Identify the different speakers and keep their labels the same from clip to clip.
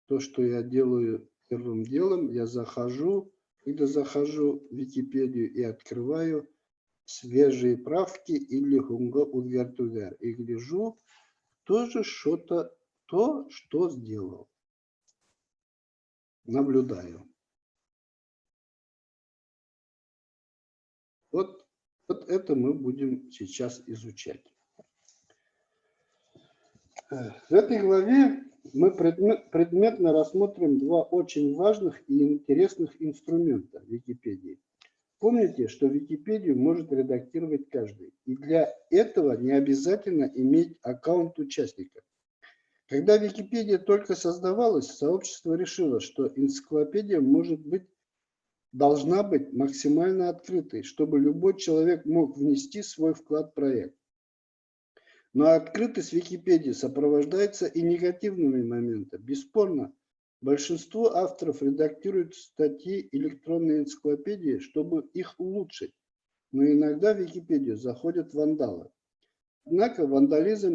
Speaker 1: То, что я делаю первым делом, я захожу, когда захожу в Википедию и открываю свежие правки или Хунго Увертувер и гляжу тоже что-то, то, что сделал. Наблюдаю. Вот это мы будем сейчас изучать. В этой главе мы предметно рассмотрим два очень важных и интересных инструмента Википедии. Помните, что Википедию может редактировать каждый, и для этого не обязательно иметь аккаунт участника. Когда Википедия только создавалась, сообщество решило, что энциклопедия должна быть максимально открытой, чтобы любой человек мог внести свой вклад в проект. Но открытость Википедии сопровождается и негативными моментами. Бесспорно, большинство авторов редактируют статьи электронной энциклопедии, чтобы их улучшить. Но иногда в Википедию заходят вандалы. Однако вандализм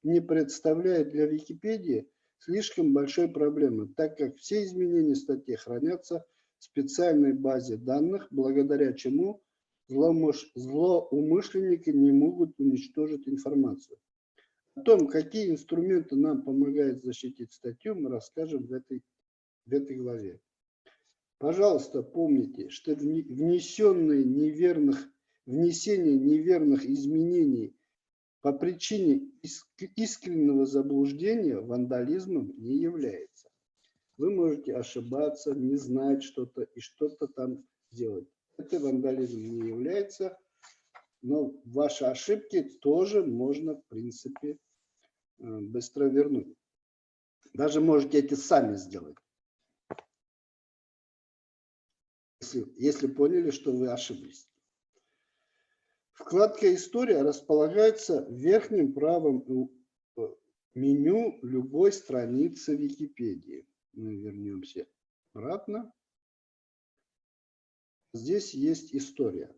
Speaker 1: не представляет для Википедии слишком большой проблемы, так как все изменения статьи хранятся в специальной базе данных, благодаря чему злоумышленники не могут уничтожить информацию. О том, какие инструменты нам помогают защитить статью, мы расскажем в этой главе. Пожалуйста, помните, что внесение неверных изменений по причине искреннего заблуждения вандализмом не является. Вы можете ошибаться, не знать что-то и что-то там делать. Это вандализм не является, но ваши ошибки тоже можно, в принципе, быстро вернуть. Даже можете это сами сделать, если поняли, что вы ошиблись. Вкладка «История» располагается в верхнем правом меню любой страницы Википедии. Мы вернемся обратно. Здесь есть история.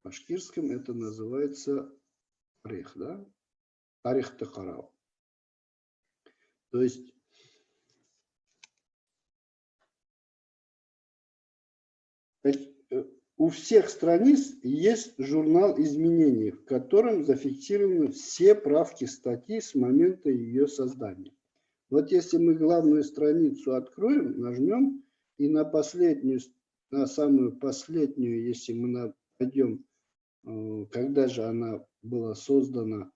Speaker 1: В башкирском это называется тарих, да? Тарих Тахарау. То есть у всех страниц есть журнал изменений, в котором зафиксированы все правки статьи с момента ее создания. Вот если мы главную страницу откроем, нажмем, и на самую последнюю, если мы найдем, когда же она была создана,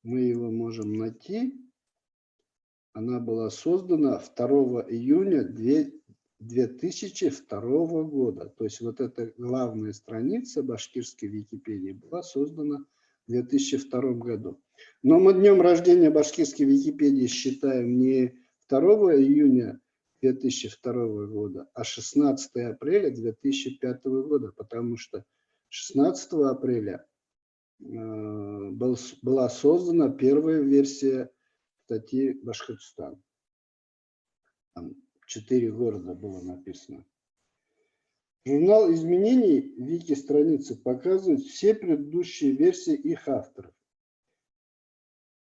Speaker 1: мы его можем найти. Она была создана 2 июня 2002 года. То есть вот эта главная страница башкирской Википедии была создана в 2002 году. Но мы днем рождения башкирской Википедии считаем не 2 июня 2002 года, а 16 апреля 2005 года, потому что 16 апреля была создана первая версия статьи «Башкортостан». Там 4 города было написано. Журнал изменений Вики-страницы показывает все предыдущие версии их авторов.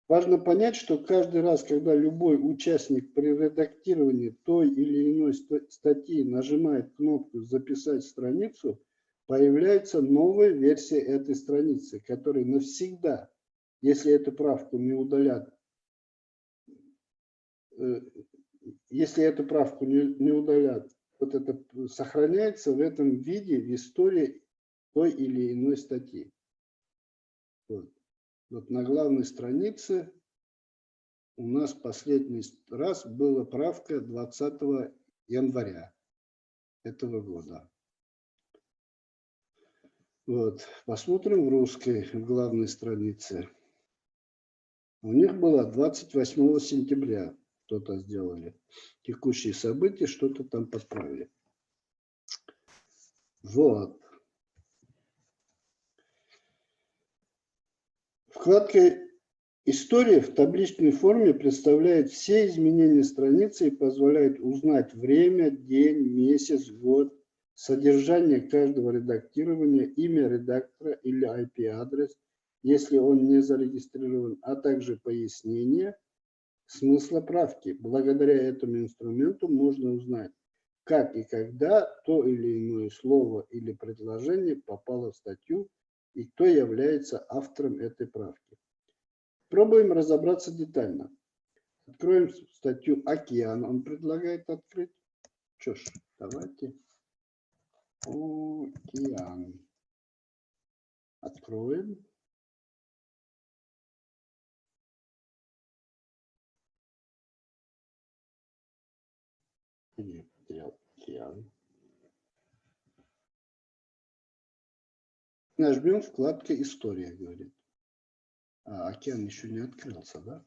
Speaker 1: Важно понять, что каждый раз, когда любой участник при редактировании той или иной статьи нажимает кнопку «Записать страницу», появляется новая версия этой страницы, которая навсегда, если эту правку не удалят, вот это сохраняется в этом виде в истории той или иной статьи. Вот на главной странице у нас последний раз была правка 20 января этого года. Вот. Посмотрим в русской главной странице. У них было 28 сентября. Что-то сделали. Текущие события, что-то там подправили. Вот. Вкладка «История» в табличной форме представляет все изменения страницы и позволяет узнать время, день, месяц, год содержание каждого редактирования, имя редактора или IP-адрес, если он не зарегистрирован, а также пояснение смысла правки. Благодаря этому инструменту можно узнать, как и когда то или иное слово или предложение попало в статью и кто является автором этой правки. Пробуем разобраться детально. Откроем статью «Океан». Он предлагает открыть. Что ж, давайте. Океан. Откроем. Океан. Нажмем вкладка «История», говорит. А океан еще не открылся, да?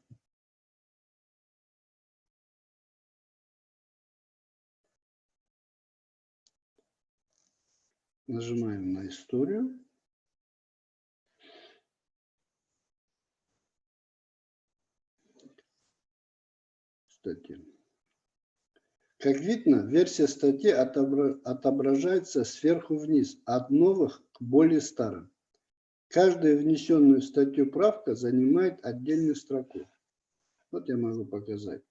Speaker 1: Нажимаем на историю. Статья. Как видно, версия статьи отображается сверху вниз, от новых к более старым. Каждая внесенная в статью правка занимает отдельную строку. Вот я могу показать.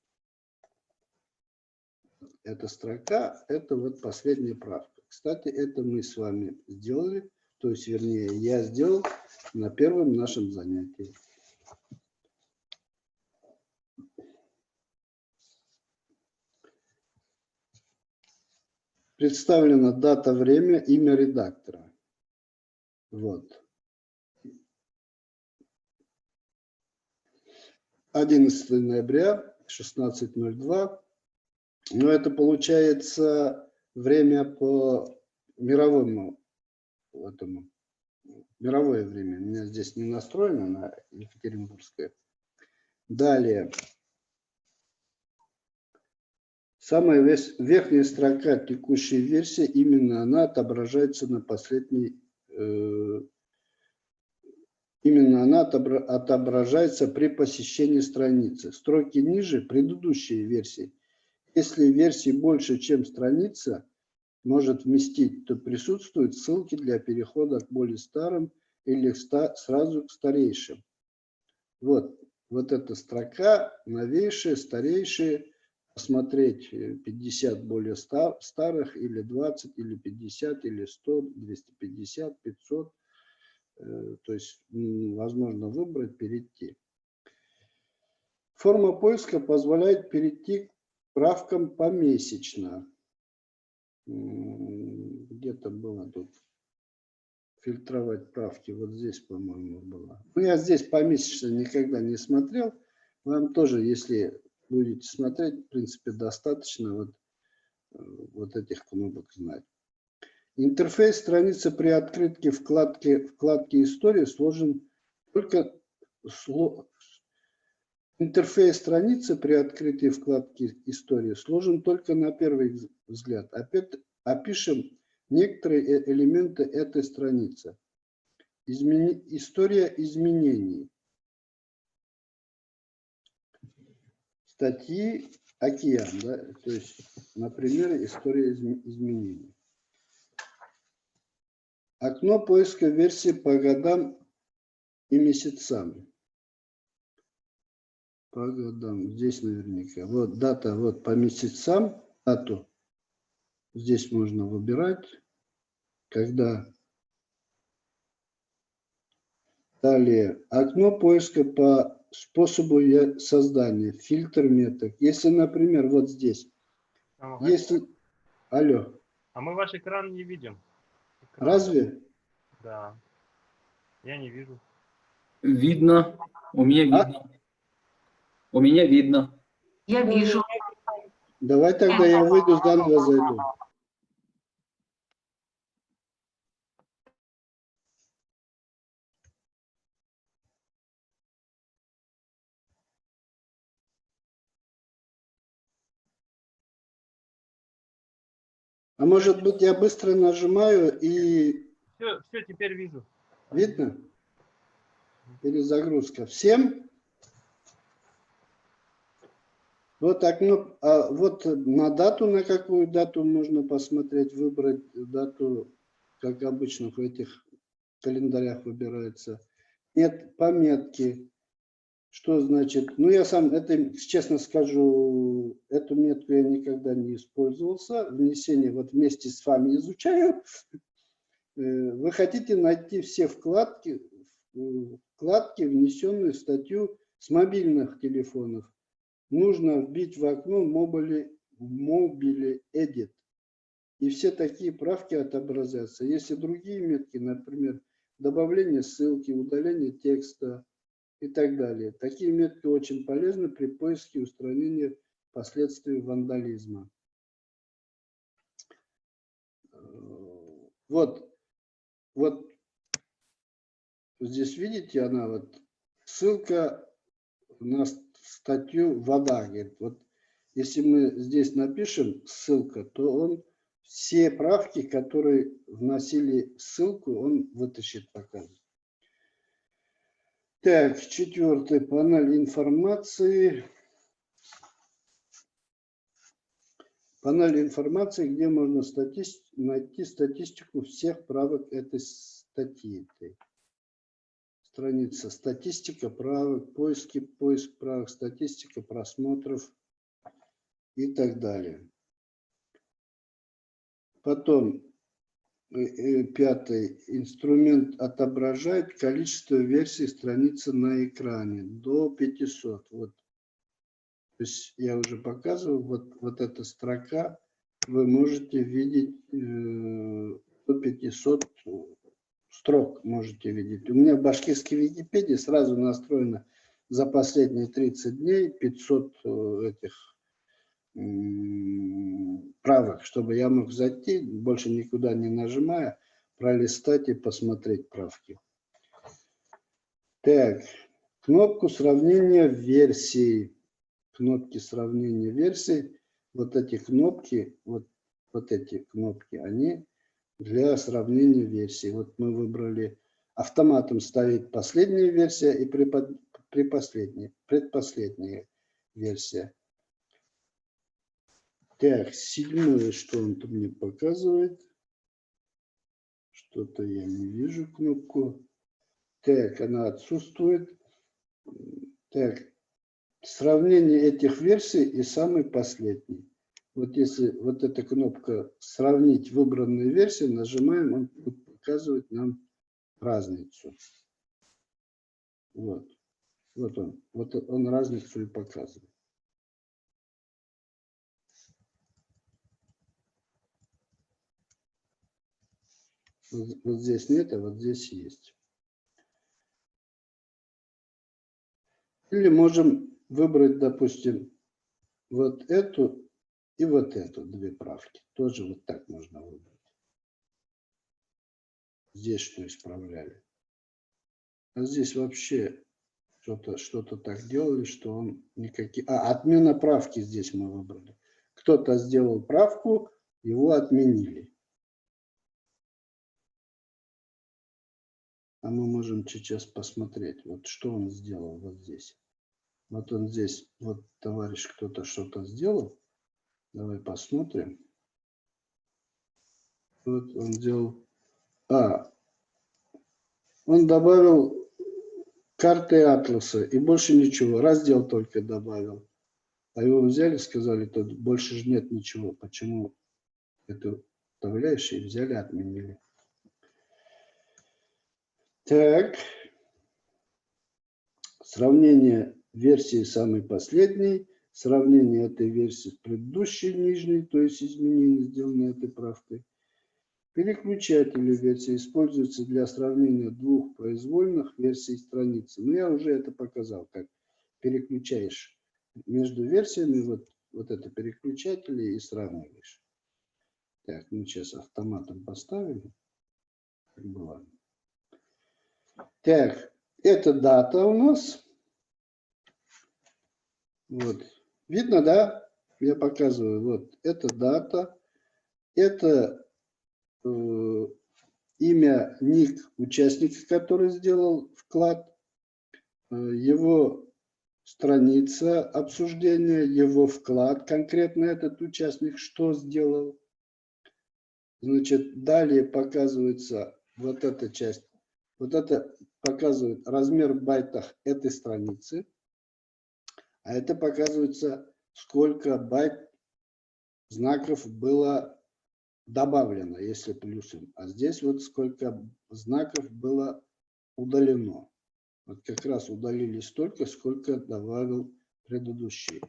Speaker 1: Эта строка, это вот последняя правка. Кстати, это мы с вами сделали, то есть, вернее, я сделал на первом нашем занятии. Представлена дата, время, имя редактора. Вот. 11 ноября, 16:02. Но это получается время по мировому, этому, мировое время. У меня здесь не настроено на екатеринбургское. Далее. Самая верхняя строка текущей версии, именно она отображается на последней, именно она отображается при посещении страницы. Строки ниже предыдущие версии. Если версии больше, чем страница может вместить, то присутствуют ссылки для перехода к более старым или сразу к старейшим. Вот эта строка, новейшие, старейшие. Посмотреть 50 более старых, или 20, или 50, или 100, 250, 500. То есть возможно выбрать, перейти. Форма поиска позволяет перейти к правкам помесячно. Где-то было тут фильтровать правки. Вот здесь, по-моему, было. Ну, я здесь помесячно никогда не смотрел. Вам тоже, если будете смотреть, в принципе, достаточно вот этих кнопок знать. Интерфейс страницы при открытии вкладки «История» сложен только... Интерфейс страницы при открытии вкладки «История» сложен только на первый взгляд. Опять опишем некоторые элементы этой страницы. История изменений. Статьи «Океан», да? То есть, например, история изменений. Окно поиска версии по годам и месяцам. По годам. Здесь наверняка. Вот дата, вот по месяцам, дату. Здесь можно выбирать, когда. Далее. Окно поиска по способу создания. Фильтр меток. Если, например, вот здесь. Если... Алло.
Speaker 2: А мы ваш экран не видим.
Speaker 1: Разве?
Speaker 2: Да. Я не вижу.
Speaker 3: Видно. У меня видно. У меня видно.
Speaker 4: Я вижу.
Speaker 1: Давай тогда я выйду, заново зайду. А может быть, я быстро нажимаю и...
Speaker 2: Все, теперь вижу.
Speaker 1: Видно? Перезагрузка. Всем? Вот окно, а вот на дату, на какую дату можно посмотреть, выбрать дату, как обычно в этих календарях выбирается. Нет пометки. Что значит? Ну, я сам, это, честно скажу, эту метку я никогда не использовался. Внесение вот вместе с вами изучаю. Вы хотите найти все вкладки, внесенные в статью с мобильных телефонов. Нужно вбить в окно Mobile Edit. И все такие правки отобразятся. Если другие метки, например, добавление ссылки, удаление текста и так далее. Такие метки очень полезны при поиске и устранении последствий вандализма. Вот здесь видите, она вот ссылка на статью «Вода». Говорит, вот если мы здесь напишем ссылка, то он все правки, которые вносили ссылку, он вытащит, покажет. Так, 4. Панель информации. Панель информации, где можно найти статистику всех правок этой статьи. Страница статистика правок, поиск правок, статистика просмотров и так далее. Потом 5. Инструмент отображает количество версий страницы на экране до 500. Вот. То есть я уже показывал, вот эта строка, вы можете видеть до 500 строк можете видеть. У меня в башкирской Википедии сразу настроено за последние 30 дней 500 этих правок, чтобы я мог зайти, больше никуда не нажимая, пролистать и посмотреть правки. Так, кнопку сравнения версий. Кнопки сравнения версий. Вот эти кнопки, вот эти кнопки, они для сравнения версий. Вот мы выбрали, автоматом стоит последняя версия и предпоследняя версия. Так, 7, что он тут мне показывает? Что-то я не вижу кнопку. Так, она отсутствует. Так, сравнение этих версий и самый последний. Вот если вот эта кнопка «Сравнить выбранные версии», нажимаем, он будет показывать нам разницу. Вот он разницу и показывает. Вот здесь нет, а вот здесь есть. Или можем выбрать, допустим, вот эту и вот эту две правки. Тоже вот так можно выбрать. Здесь что исправляли. А здесь вообще что-то так делали, что он никакие... отмена правки здесь мы выбрали. Кто-то сделал правку, его отменили. А мы можем сейчас посмотреть, вот что он сделал вот здесь. Вот он здесь, вот товарищ кто-то что-то сделал. Давай посмотрим. Вот он сделал... он добавил карты атласа и больше ничего. Раздел только добавил. А его взяли, сказали, тут больше же нет ничего. Почему это вставляешь и взяли, отменили. Так. Сравнение версии самой последней. Сравнение этой версии с предыдущей нижней, то есть изменения, сделанные этой правкой. Переключатели версии используются для сравнения двух произвольных версий страницы. Но я уже это показал, как переключаешь между версиями, вот это переключатели и сравниваешь. Так, мы сейчас автоматом поставим, как было. Так, это дата у нас. Вот. Видно, да? Я показываю. Вот, это дата. Это имя, ник участника, который сделал вклад. Его страница обсуждения, его вклад, конкретно этот участник, что сделал. Значит, далее показывается вот эта часть. Вот это показывает размер в байтах этой страницы. А это показывается, сколько байт знаков было добавлено, если плюсом. А здесь вот сколько знаков было удалено. Вот как раз удалили столько, сколько добавил предыдущий.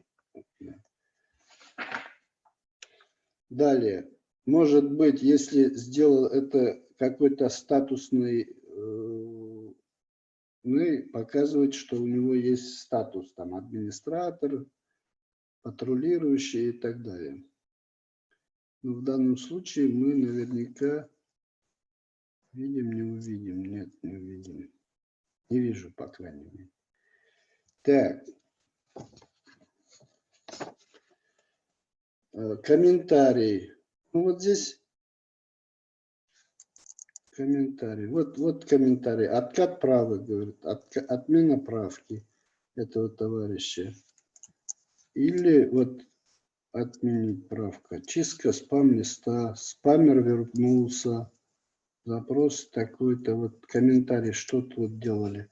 Speaker 1: Далее. Может быть, если сделал это какой-то статусный, показывает, что у него есть статус, там, администратор, патрулирующий и так далее. Но в данном случае мы наверняка видим, не увидим. Нет, не увидим. Не вижу, по крайней мере. Так. Комментарий. Ну, вот здесь комментарий. Вот комментарий. Откат правок, говорит. Отмена правки этого товарища. Или вот отменить правка. Чистка спам-листа. Спамер вернулся. Запрос такой-то. Вот комментарий. Что-то вот делали.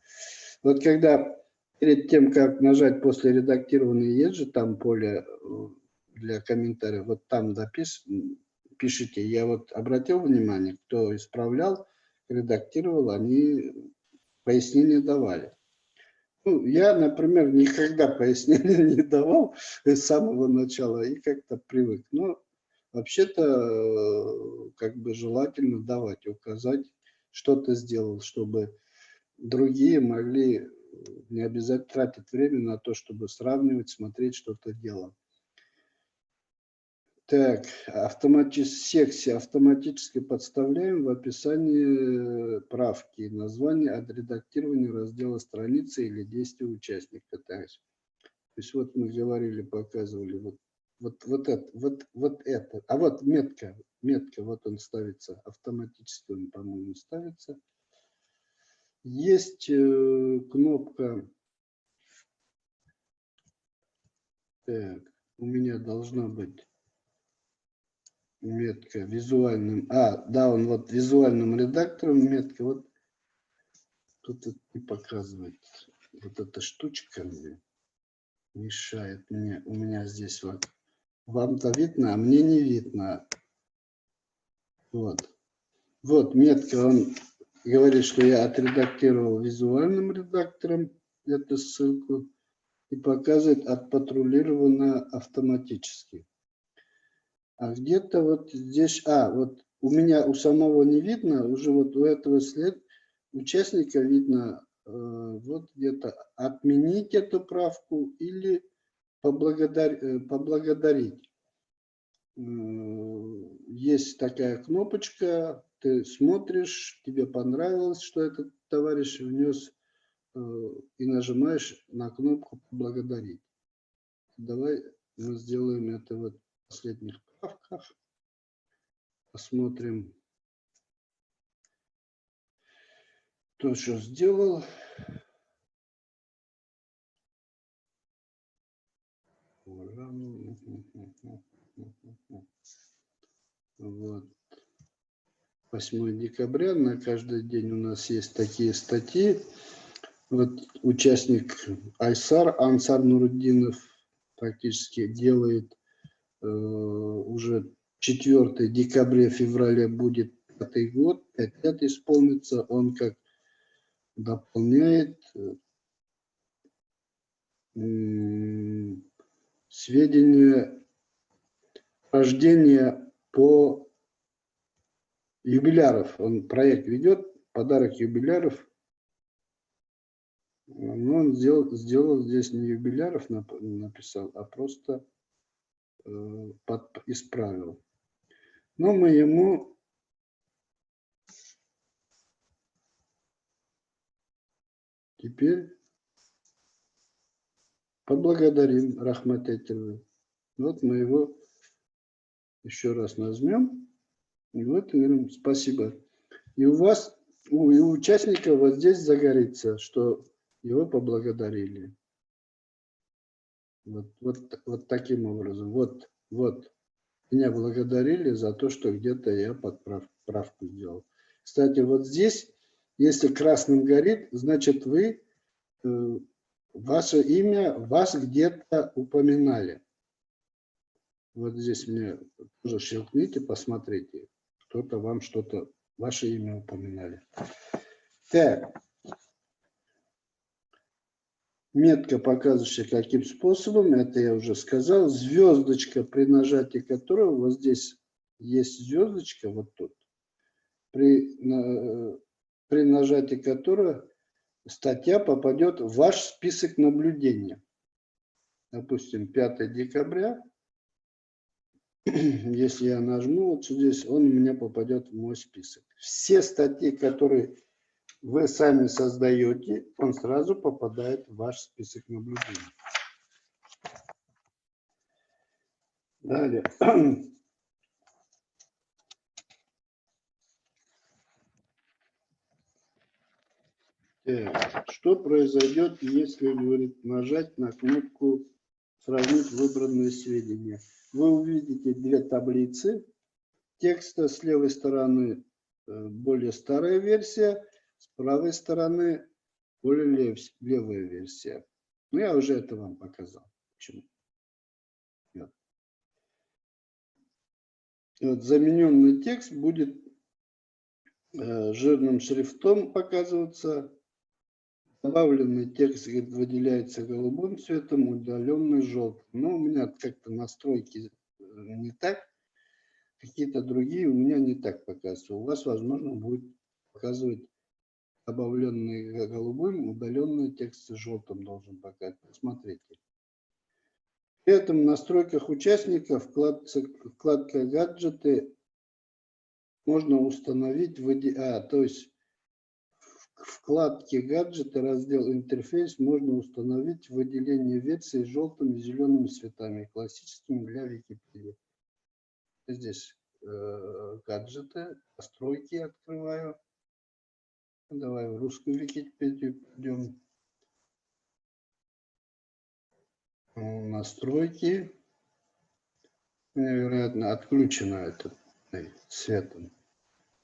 Speaker 1: Вот когда перед тем, как нажать после редактированный, есть же там поле для комментариев. Вот там пишите. Я вот обратил внимание, кто исправлял, редактировал, они пояснения давали. Ну, я, например, никогда пояснения не давал с самого начала и как-то привык. Но вообще-то как бы желательно давать, указать, что ты сделал, чтобы другие могли не обязательно тратить время на то, чтобы сравнивать, смотреть, что ты делал. Так, секции автоматически подставляем в описании правки название отредактирования раздела страницы или действия участника. То есть вот мы говорили, показывали вот это. А вот метка, вот он ставится, автоматически он, по-моему, ставится. Есть кнопка. Так, у меня должна быть метка визуальным. Да, он вот визуальным редактором метка. Вот тут это не показывает. Вот эта штучка мне мешает мне. У меня здесь вот. Вам-то видно, а мне не видно. Вот. Вот метка. Он говорит, что я отредактировал визуальным редактором эту ссылку. И показывает отпатрулировано автоматически. А где-то вот здесь, вот у меня у самого не видно, уже вот у этого участника видно, вот где-то отменить эту правку или поблагодарить. Есть такая кнопочка, ты смотришь, тебе понравилось, что этот товарищ внес, и нажимаешь на кнопку «Поблагодарить». Давай мы сделаем это вот в последних правках. Посмотрим, кто что сделал. Вот. 8 декабря. На каждый день у нас есть такие статьи. Вот участник Айсар, Ансар Нуруддинов, практически делает уже 4 декабря-февраля будет 5-й год, 5 лет исполнится. Он как дополняет сведения рождения по юбиляров. Он проект ведет, подарок юбиляров. Но он сделал здесь не юбиляров написал, а просто исправил. Но мы ему теперь поблагодарим, Рахмат Этилович. Вот мы его еще раз нажмем. И вот говорим спасибо. И у вас, и у участника вот здесь загорится, что его поблагодарили. Вот таким образом. Вот. Меня благодарили за то, что где-то я правку сделал. Кстати, вот здесь, если красным горит, значит ваше имя, вас где-то упоминали. Вот здесь мне тоже щелкните, посмотрите. Кто-то вам что-то, ваше имя упоминали. Так. Метка, показывающая каким способом, это я уже сказал. Звездочка, при нажатии которого, вот здесь есть звездочка, вот тут, при нажатии которого статья попадет в ваш список наблюдения. Допустим, 5 декабря, если я нажму вот здесь, он у меня попадет в мой список. Все статьи, которые вы сами создаете, он сразу попадает в ваш список наблюдений. Далее. Так, что произойдет, если, говорит, нажать на кнопку «Сравнить выбранные сведения»? Вы увидите две таблицы текста. С левой стороны более старая версия, с правой стороны более левая версия. Ну, я уже это вам показал. Почему? Вот. Вот, замененный текст будет жирным шрифтом показываться. Добавленный текст, говорит, выделяется голубым цветом, удаленный желтым. Но у меня как-то настройки не так. Какие-то другие у меня не так показываются. У вас, возможно, будет показывать добавленный голубым, удаленный текст желтым должен показывать. Посмотрите. При этом в настройках участника вкладка «Гаджеты» можно установить, то есть в вкладке «Гаджеты», раздел «Интерфейс» можно установить выделение версий желтыми и зелеными цветами, классическими для Википедии. Здесь гаджеты, настройки открываю. Давай в русскую Википедию пойдем. Настройки. Вероятно, отключено это цветом.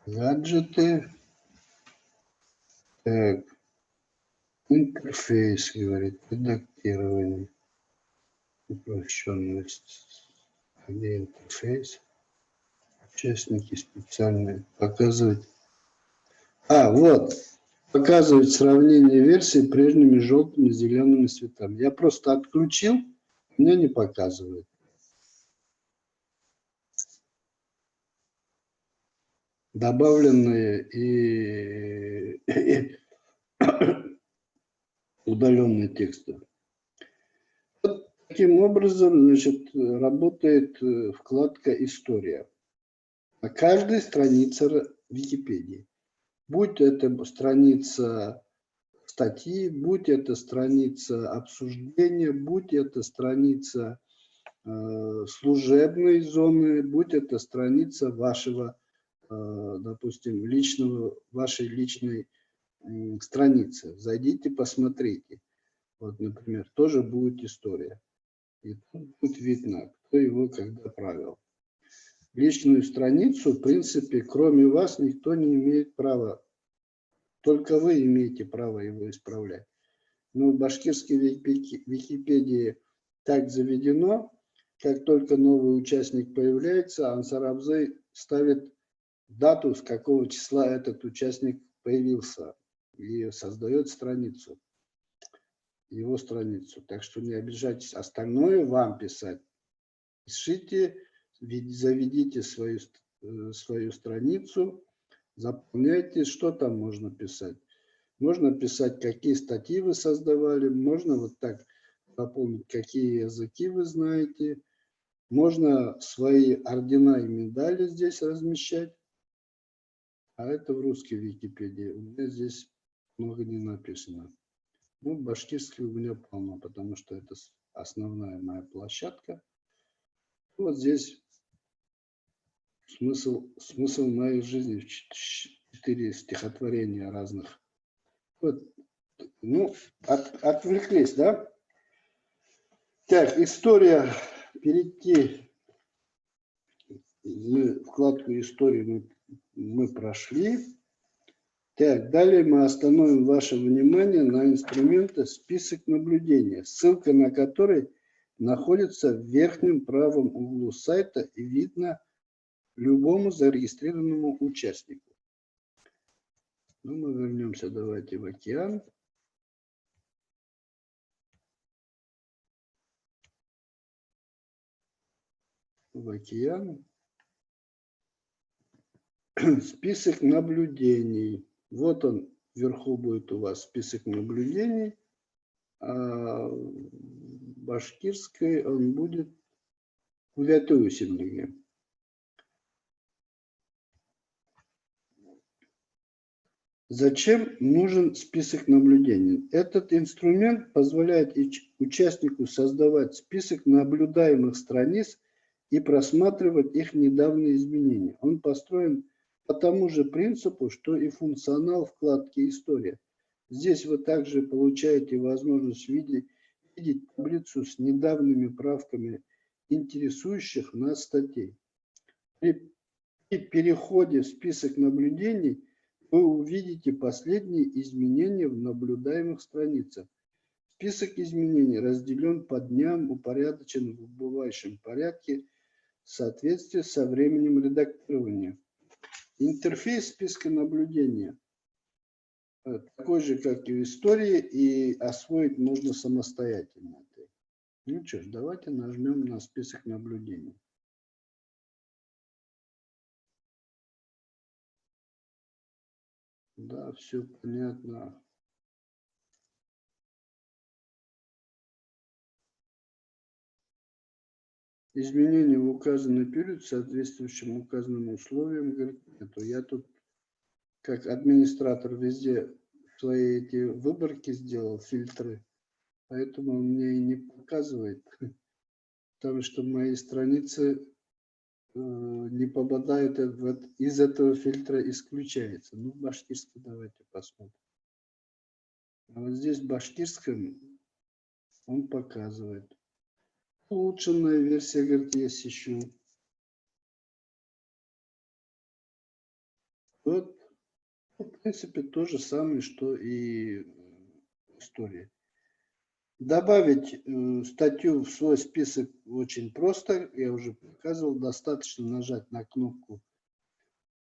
Speaker 1: Гаджеты. Так. Интерфейс, говорит, редактирование. Упрощенность. Где интерфейс? Участники специальные. Показывать. Вот. Показывать сравнение версий прежними желтыми и зелеными цветами. Я просто отключил, мне не показывает. Добавленные и удаленные тексты. Вот таким образом, значит, работает вкладка «История» на каждой странице Википедии. Будь это страница статьи, будь это страница обсуждения, будь это страница служебной зоны, будь это страница вашего, допустим, вашей личной страницы. Зайдите, посмотрите. Вот, например, тоже будет история. И тут будет видно, кто его когда правил. Личную страницу, в принципе, кроме вас, никто не имеет права. Только вы имеете право его исправлять. Но в башкирской Википедии так заведено, как только новый участник появляется, Ансар Абзой ставит дату, с какого числа этот участник появился, и создает страницу, его страницу. Так что не обижайтесь, остальное вам писать. Пишите, заведите свою страницу, заполняйте, что там можно писать. Можно писать, какие статьи вы создавали, можно вот так заполнить, какие языки вы знаете. Можно свои ордена и медали здесь размещать. А это в русской Википедии. У меня здесь много не написано. Ну, башкирский у меня полно, потому что это основная моя площадка. Вот здесь смысл моей жизни. 4 стихотворения разных. Вот. Ну, отвлеклись, да? Так, история. Перейти вкладку истории мы прошли. Так, далее мы остановим ваше внимание на инструменте «Список наблюдения», ссылка на который находится в верхнем правом углу сайта и видно любому зарегистрированному участнику. Ну, мы вернемся, давайте, в океан. В океан. Список наблюдений. Вот он, вверху будет у вас список наблюдений. А в башкирской он будет клавиатуре. Зачем нужен список наблюдений? Этот инструмент позволяет участнику создавать список наблюдаемых страниц и просматривать их недавние изменения. Он построен по тому же принципу, что и функционал вкладки «История». Здесь вы также получаете возможность видеть таблицу с недавними правками интересующих нас статей. При переходе в список наблюдений вы увидите последние изменения в наблюдаемых страницах. Список изменений разделен по дням, упорядочен в убывающем порядке в соответствии со временем редактирования. Интерфейс списка наблюдения такой же, как и в истории, и освоить можно самостоятельно. Ну что ж, давайте нажмем на список наблюдений. Да, все понятно. Изменения в указанный период, соответствующим указанным условиям, говорит, нету. Я тут, как администратор, везде свои эти выборки сделал, фильтры, поэтому он мне и не показывает, потому что мои страницы не попадают, из этого фильтра исключается. Ну, в башкирском давайте посмотрим. А вот здесь в башкирском он показывает. Улучшенная версия, говорит, есть еще. Вот, в принципе, то же самое, что и история. Добавить статью в свой список очень просто. Я уже показывал. Достаточно нажать на кнопку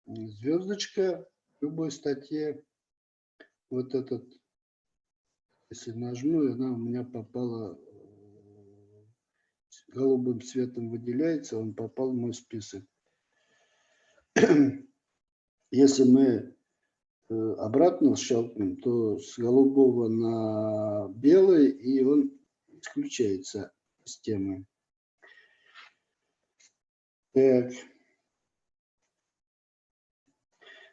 Speaker 1: звездочка в любой статье. Вот этот, если нажму, она у меня попала, голубым цветом выделяется, он попал в мой список. Если мы обратно щелкнем, то с голубого на белый, и он исключается из темы. Так.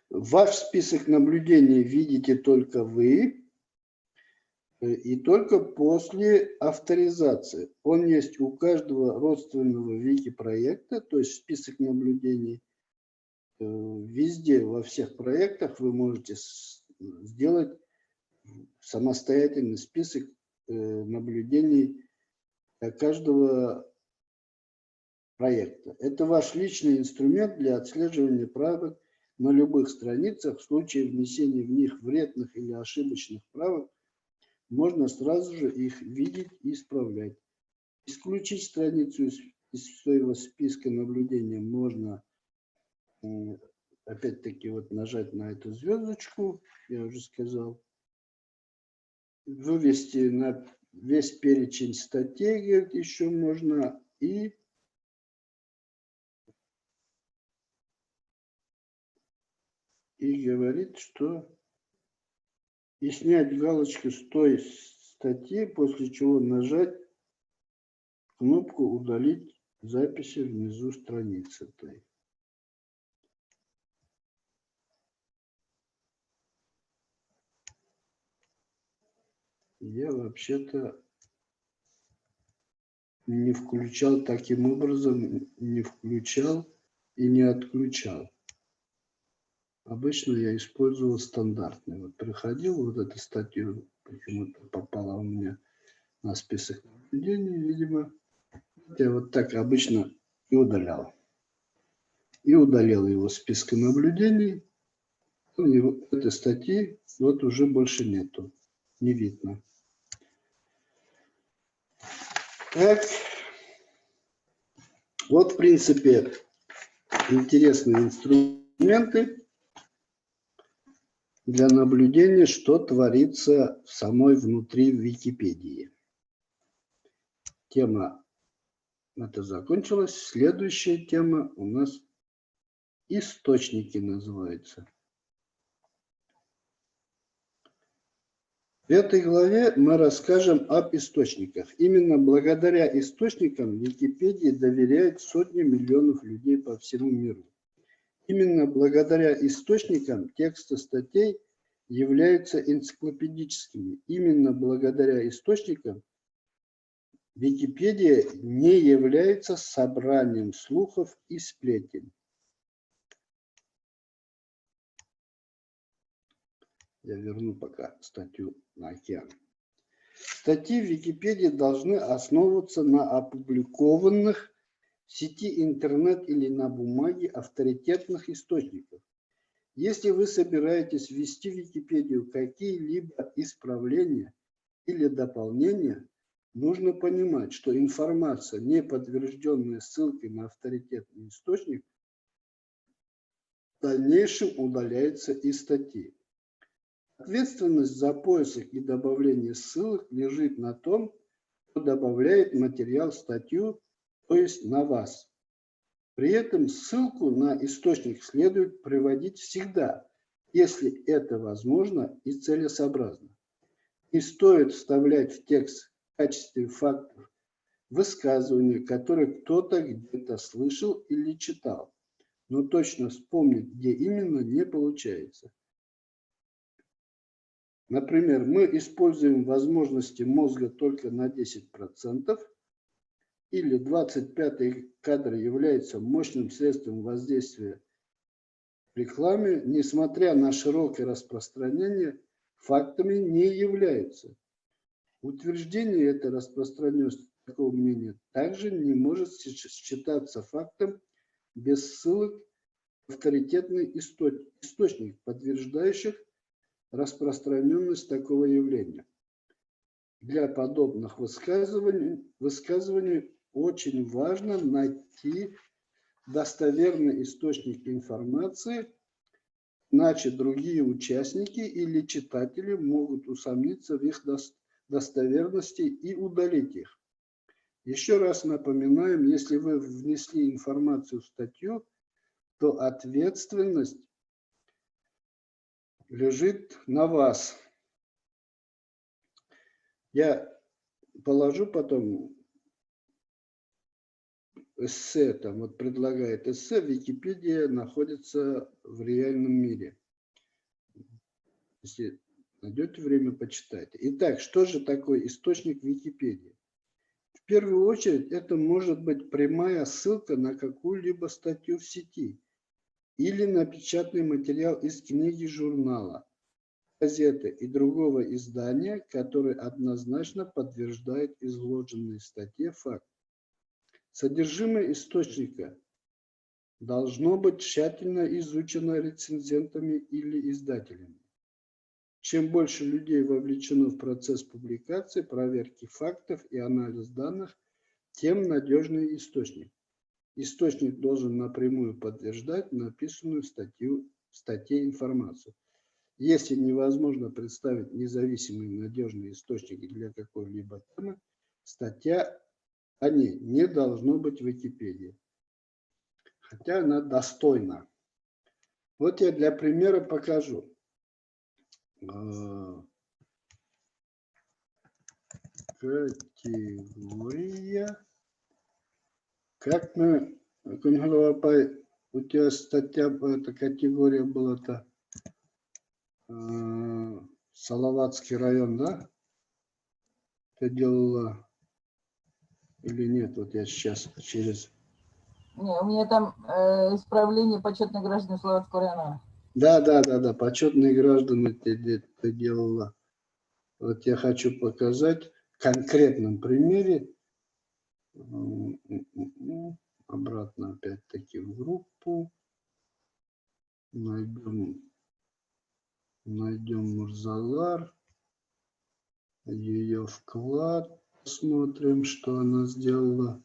Speaker 1: Ваш список наблюдений видите только вы и только после авторизации. Он есть у каждого родственного вики-проекта, то есть список наблюдений. Везде, во всех проектах вы можете сделать самостоятельный список наблюдений для каждого проекта. Это ваш личный инструмент для отслеживания правок на любых страницах. В случае внесения в них вредных или ошибочных правок можно сразу же их видеть и исправлять. Исключить страницу из своего списка наблюдения можно опять-таки вот нажать на эту звездочку, я уже сказал. Вывести на весь перечень статей, говорит, еще можно, и говорит, что и снять галочку с той статьи, после чего нажать кнопку «Удалить записи внизу страницы». Я вообще-то не включал таким образом, не включал и не отключал. Обычно я использовал стандартный. Вот приходил, вот эту статью почему-то попала у меня на список наблюдений, видимо. Я вот так обычно и удалял. И удалил его с списка наблюдений. И вот этой статьи вот уже больше нету. Не видно. Так. Вот, в принципе, интересные инструменты для наблюдения, что творится в самой внутри Википедии. Тема эта закончилась. Следующая тема у нас источники называется. В этой главе мы расскажем об источниках. Именно благодаря источникам Википедии доверяют сотни миллионов людей по всему миру. Именно благодаря источникам тексты статей являются энциклопедическими. Именно благодаря источникам Википедия не является собранием слухов и сплетен. Я верну пока статью на океан. Статьи в Википедии должны основываться на опубликованных в сети интернет или на бумаге авторитетных источниках. Если вы собираетесь ввести в Википедию какие-либо исправления или дополнения, нужно понимать, что информация, не подтвержденная ссылкой на авторитетный источник, в дальнейшем удаляется из статьи. Ответственность за поиск и добавление ссылок лежит на том, кто добавляет материал в статью, то есть на вас. При этом ссылку на источник следует приводить всегда, если это возможно и целесообразно. Не стоит вставлять в текст в качестве фактов высказывания, которые кто-то где-то слышал или читал, но точно вспомнить, где именно, не получается. Например, мы используем возможности мозга только на 10%, или 25-й кадр является мощным средством воздействия в рекламе, несмотря на широкое распространение, фактами не являются. Утверждение этой распространенности такого мнения также не может считаться фактом без ссылок в авторитетный источник, подтверждающих распространенность такого явления. Для подобных высказываний очень важно найти достоверный источник информации, иначе другие участники или читатели могут усомниться в их достоверности и удалить их. Еще раз напоминаем, если вы внесли информацию в статью, то ответственность лежит на вас. Я положу потом эссе, там вот предлагает эссе, Википедия находится в реальном мире. Если найдете время, почитайте. Итак, что же такое источник Википедии? В первую очередь, это может быть прямая ссылка на какую-либо статью в сети или на печатный материал из книги, журнала, газеты и другого издания, который однозначно подтверждает изложенные в статье факты. Содержимое источника должно быть тщательно изучено рецензентами или издателями. Чем больше людей вовлечено в процесс публикации, проверки фактов и анализ данных, тем надежнее источник. Источник должен напрямую подтверждать написанную в статье информацию. Если невозможно представить независимые надежные источники для какой-либо темы, статья о ней не должно быть в Википедии. Хотя она достойна. Вот я для примера покажу. Категория. Как мы, Кунгалапай, у тебя статья, эта категория была-то Салаватский район, да? Ты делала или нет? Вот я сейчас через...
Speaker 4: Не, у меня там исправление почетных граждан Салаватского района.
Speaker 1: Да, почетные граждане ты делала. Вот я хочу показать, конкретном примере. Обратно опять-таки в группу. Найдем Мурзалар. Ее вклад. Посмотрим, что она сделала.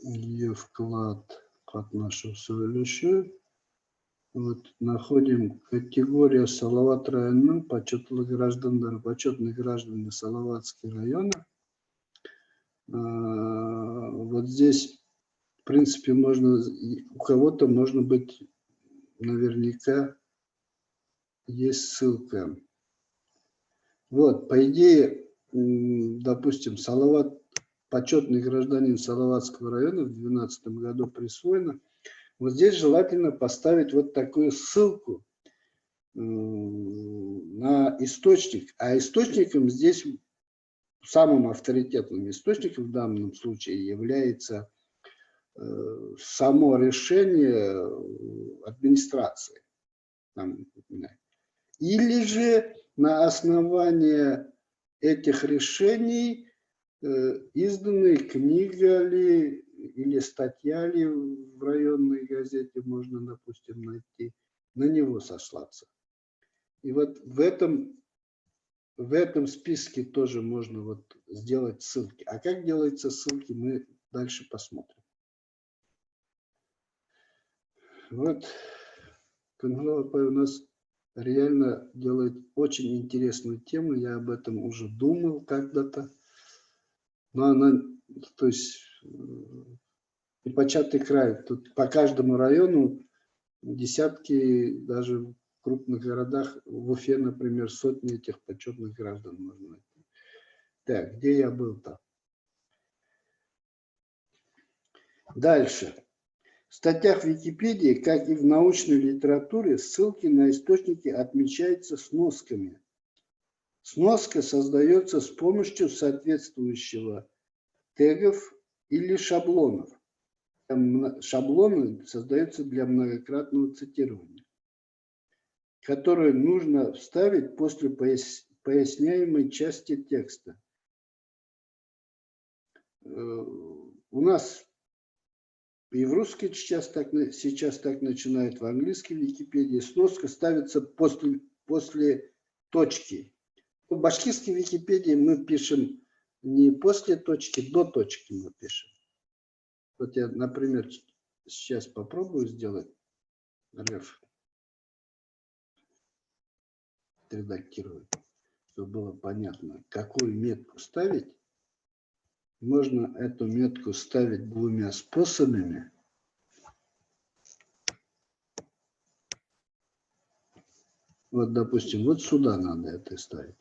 Speaker 1: Ее вклад катнашусы өлүшү. Вот находим категория Салават районунун почетный граждане Салаватский района. Вот здесь, в принципе, можно, у кого-то может быть, наверняка есть ссылка. Вот, по идее, допустим, Салават, почетный гражданин Салаватского района в 2012 году присвоено. Вот здесь желательно поставить вот такую ссылку на источник. А источником здесь, самым авторитетным источником в данном случае является само решение администрации. Или же на основании этих решений изданная книга ли или статья ли в районной газете можно, допустим, найти, на него сослаться. И вот в этом списке тоже можно вот сделать ссылки. А как делаются ссылки, мы дальше посмотрим. Вот Кангала у нас реально делает очень интересную тему. Я об этом уже думал когда-то. Но она, то есть, непочатый край. Тут по каждому району десятки, даже в крупных городах, в Уфе, например, сотни этих почетных граждан можно найти. Так, где я был-то? Дальше. В статьях Википедии, как и в научной литературе, ссылки на источники отмечаются сносками. Сноска создается с помощью соответствующего тегов или шаблонов. Шаблоны создаются для многократного цитирования, которые нужно вставить после поясняемой части текста. У нас и в русской сейчас так начинают, в английской Википедии сноска ставится после точки. В башкирской Википедии мы пишем не после точки, до точки мы пишем. Вот я, например, сейчас попробую сделать реф. Редактировать, чтобы было понятно, какую метку ставить. Можно эту метку ставить двумя способами. Вот, допустим, вот сюда надо это ставить.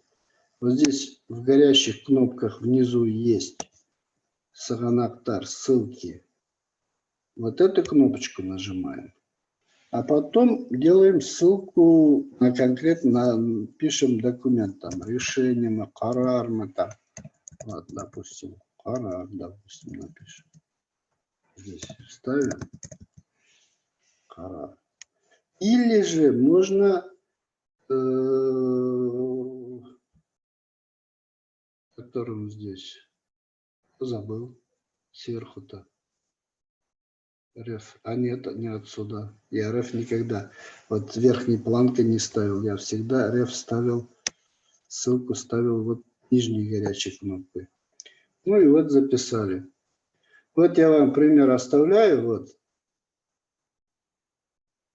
Speaker 1: Вот здесь в горящих кнопках внизу есть Саганактар, ссылки. Вот эту кнопочку нажимаем. А потом делаем ссылку на конкретно, пишем документ, там, решение, карар, мы там, вот, допустим, карар, допустим, напишем. Здесь ставим карар. Или же можно, которым здесь, забыл, сверху-то. Реф. А нет, не отсюда. Я реф никогда. Вот верхней планкой не ставил. Я всегда реф ставил, ссылку ставил вот нижней горячей кнопкой. Ну и вот записали. Вот я вам пример оставляю. Вот.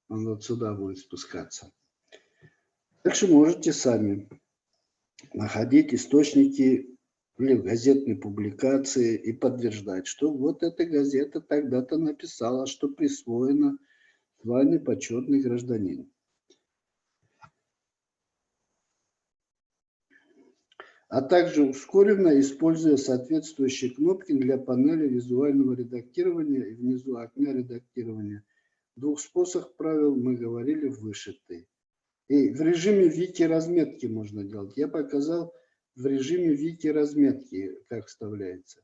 Speaker 1: Он вот сюда будет спускаться. Дальше можете сами находить источники или газетной публикации и подтверждать, что вот эта газета тогда-то написала, что присвоено звание почетный гражданин. А также ускоренно, используя соответствующие кнопки для панели визуального редактирования и внизу окна редактирования. В двух способах правил мы говорили вышитые. И в режиме вики-разметки можно делать. Я показал в режиме вики-разметки, как вставляется.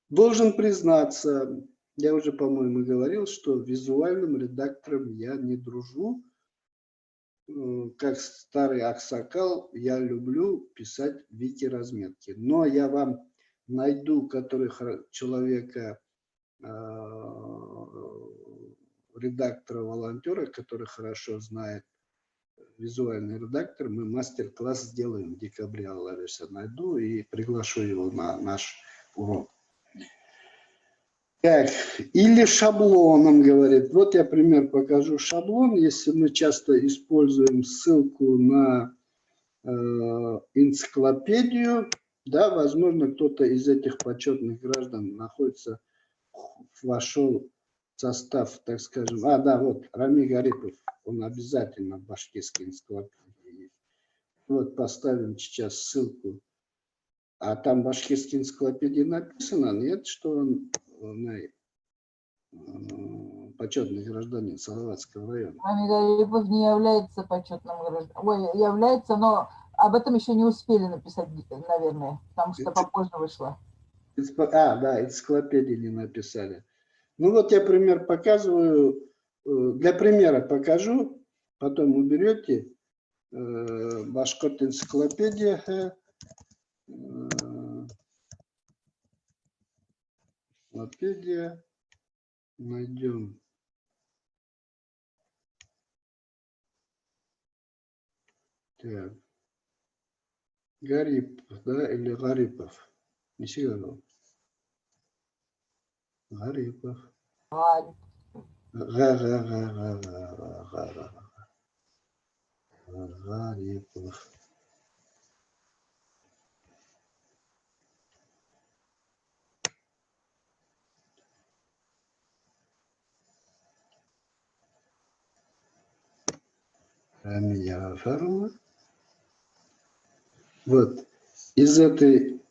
Speaker 1: Должен признаться, я уже, по-моему, говорил, что визуальным редактором я не дружу. как старый аксакал, я люблю писать вики-разметки. Но я вам найду человека, редактора-волонтера, который хорошо знает визуальный редактор. Мы мастер-класс сделаем в декабре, Аллариса, найду и приглашу его на наш урок. Так, или шаблоном, говорит. Вот я пример покажу шаблон. Если мы часто используем ссылку на энциклопедию, да, возможно, кто-то из этих почетных граждан вошел в состав, так скажем. Да, вот Рами Гарипов, он обязательно в башкирской энциклопедии. Вот поставим сейчас ссылку. А там в башкирской энциклопедии написано, нет, что он почетный гражданин Салаватского района.
Speaker 4: Рами Гарипов не является почетным гражданином. Ой, является, но об этом еще не успели написать, наверное, потому что попозже вышло.
Speaker 1: Да, энциклопедии не написали. Ну вот я пример показываю. Для примера покажу, потом уберете. Башкорт энциклопедия. Энциклопедия. Найдем. Так. Гарипов, да, или Гарипов? Не сильно. Гарипов. Гарипов. Рамия Фарма. Вот. Из этой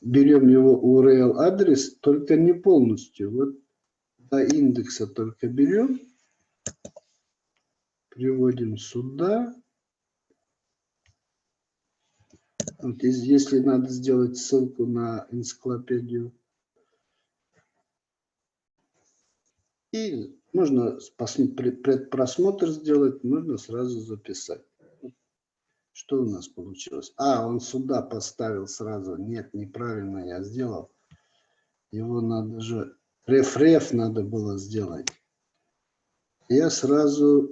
Speaker 1: берем его URL адрес, только не полностью. Вот до индекса только берем. Приводим сюда. Вот если надо сделать ссылку на энциклопедию. И можно предпросмотр сделать, можно сразу записать. Что у нас получилось? Он сюда поставил сразу. Нет, неправильно я сделал. Его надо же... Реф надо было сделать. Я сразу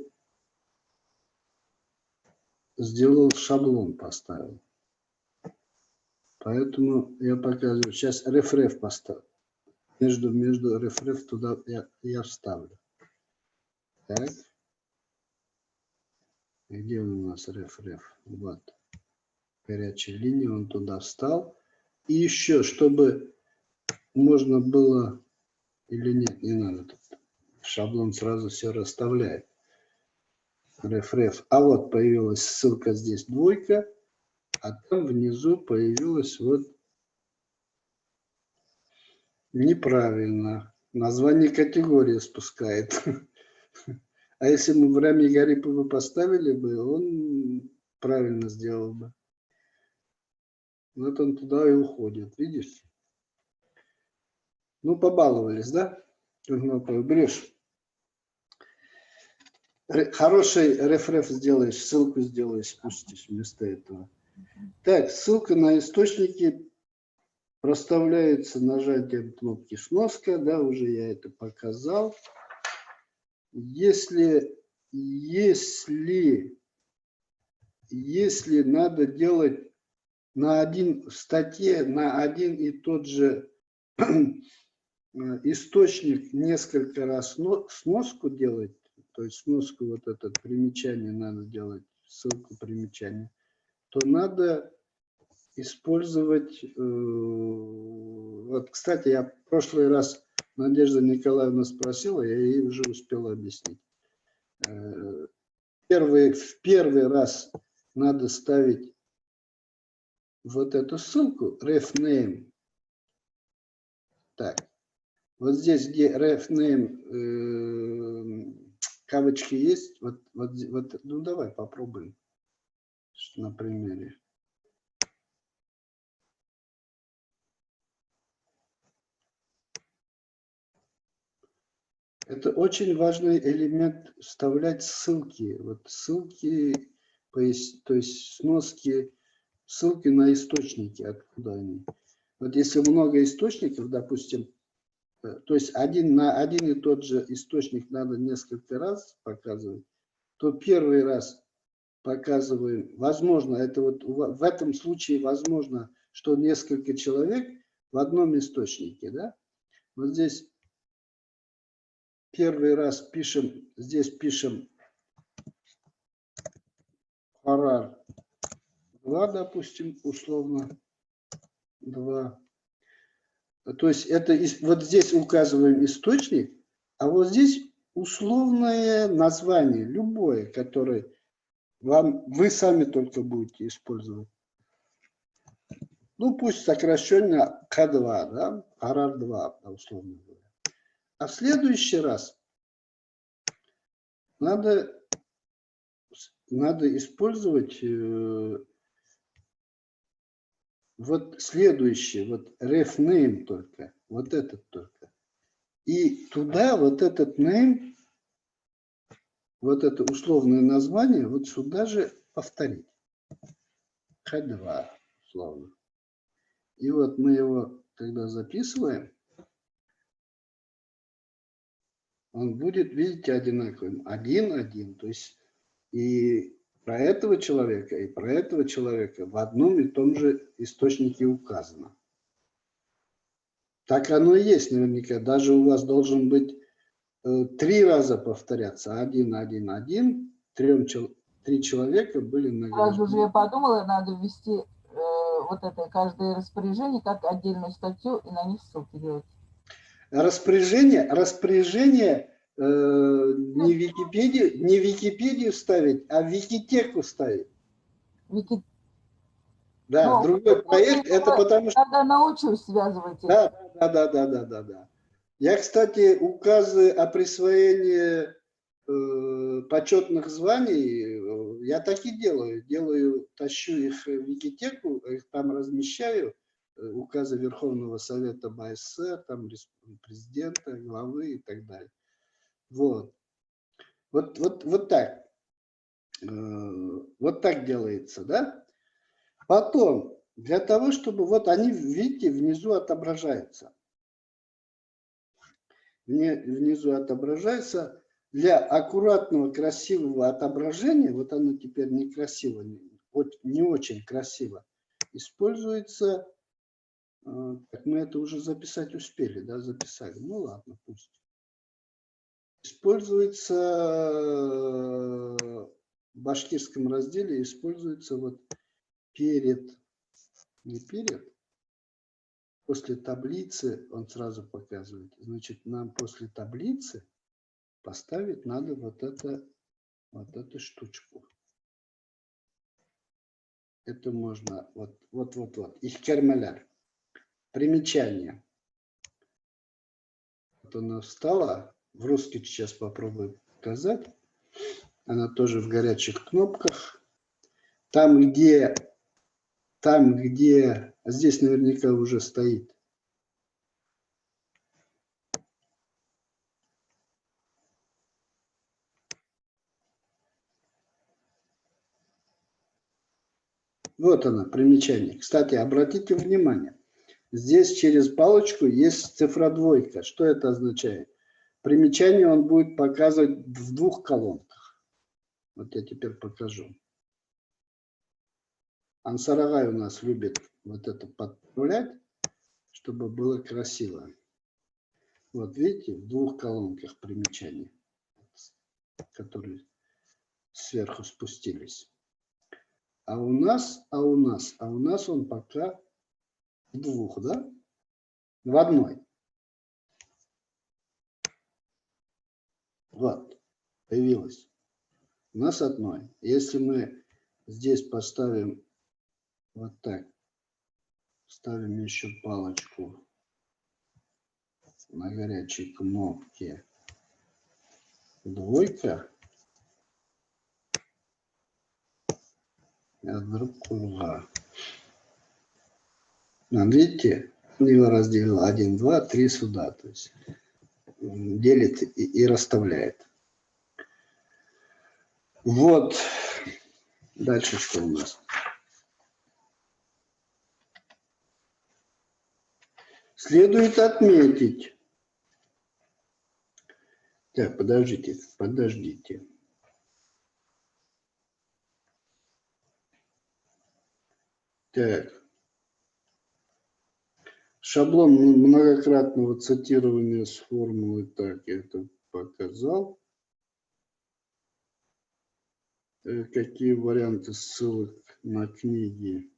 Speaker 1: сделал шаблон, поставил. Поэтому я показываю. Сейчас реф поставлю. Между реф туда я вставлю. Так. Где он у нас реф? Вот. Горячая линия, он туда встал. И еще, чтобы можно было... Или нет, не надо тут. Шаблон сразу все расставляет. Реф. А вот появилась ссылка здесь двойка. А там внизу появилась вот неправильно. Название категории спускает. А если мы в Рами Гарипова поставили бы, он правильно сделал бы. Вот он туда и уходит, видишь? Ну, побаловались, да? Берешь. Хороший реф сделаешь, ссылку сделаешь, спустишь вместо этого. Так, ссылка на источники проставляется нажатием кнопки сноска, да, уже я это показал. Если надо делать в статье на один и тот же источник несколько раз сноску делать, то есть сноску вот это примечание надо делать, ссылку примечания, то надо использовать... Вот, кстати, я в прошлый раз Надежда Николаевна спросила, я ей уже успел объяснить. В первый раз надо ставить вот эту ссылку, refname. Так, вот здесь, где refname, кавычки есть, вот, ну давай попробуем на примере. Это очень важный элемент вставлять ссылки. Вот ссылки, то есть сноски, ссылки на источники, откуда они. Вот если много источников, допустим, то есть на один и тот же источник надо несколько раз показывать, то первый раз показываем, возможно, это вот в этом случае возможно, что несколько человек в одном источнике, да? Вот здесь первый раз пишем, здесь пишем Харар 2, допустим, условно 2. То есть это вот здесь указываем источник, а вот здесь условное название, любое, которое вы сами только будете использовать. Ну, пусть сокращенно К2, да, Харар 2, условно говоря. А в следующий раз надо использовать вот следующий, вот ref name только, вот этот только. И туда вот этот name, вот это условное название, вот сюда же повторить. H2, условно. И вот мы его, когда записываем, он будет, видите, одинаковым. 1-1. То есть и про этого человека, и про этого человека в одном и том же источнике указано. Так оно и есть наверняка. Даже у вас должен быть 3 раза повторяться. 1-1-1. 3 человека были награждены.
Speaker 4: Сразу же я подумала, надо ввести вот это каждое распоряжение как отдельную статью и на них ссылки делать.
Speaker 1: Распоряжение не Википедию ставить, а Викитеку ставить. Да,
Speaker 4: Ну,
Speaker 1: другой проект, это потому что...
Speaker 4: Когда научусь связывать их.
Speaker 1: Да. Я, кстати, указы о присвоении почетных званий, я так и делаю, тащу их в Викитеку, их там размещаю, указы Верховного Совета БССР, там президента, главы и так далее. Вот так. Вот так делается, да? Потом, для того, чтобы, вот они, видите, внизу отображаются. Внизу отображается. Для аккуратного, красивого отображения, вот оно теперь некрасиво, не очень красиво, используется, так мы это уже записать успели, да, записали, ну ладно, пусть. Используется в башкирском разделе, используется вот после таблицы он сразу показывает. Значит, нам после таблицы поставить надо вот эту штучку. Это можно вот. Их кермеляр. Примечание. Вот она встала. В русский сейчас попробую показать. Она тоже в горячих кнопках. Там, где здесь наверняка уже стоит. Вот она, примечание. Кстати, обратите внимание, здесь через палочку есть цифра 2. Что это означает? Примечание он будет показывать в 2 колонках. Вот я теперь покажу. Ансарагай у нас любит вот это подправлять, чтобы было красиво. Вот видите, в 2 колонках примечания, которые сверху спустились. А у нас он пока в 2, да? В 1. Вот, появилось. У нас 1. Если мы здесь поставим вот так, ставим еще палочку на горячей кнопке 2, видите, его разделил 1, 2, 3 сюда. То есть делит и расставляет. Вот. Дальше что у нас? Следует отметить. Так, подождите. Так. Шаблон многократного цитирования с формулы. Так, я это показал. Какие варианты ссылок на книги,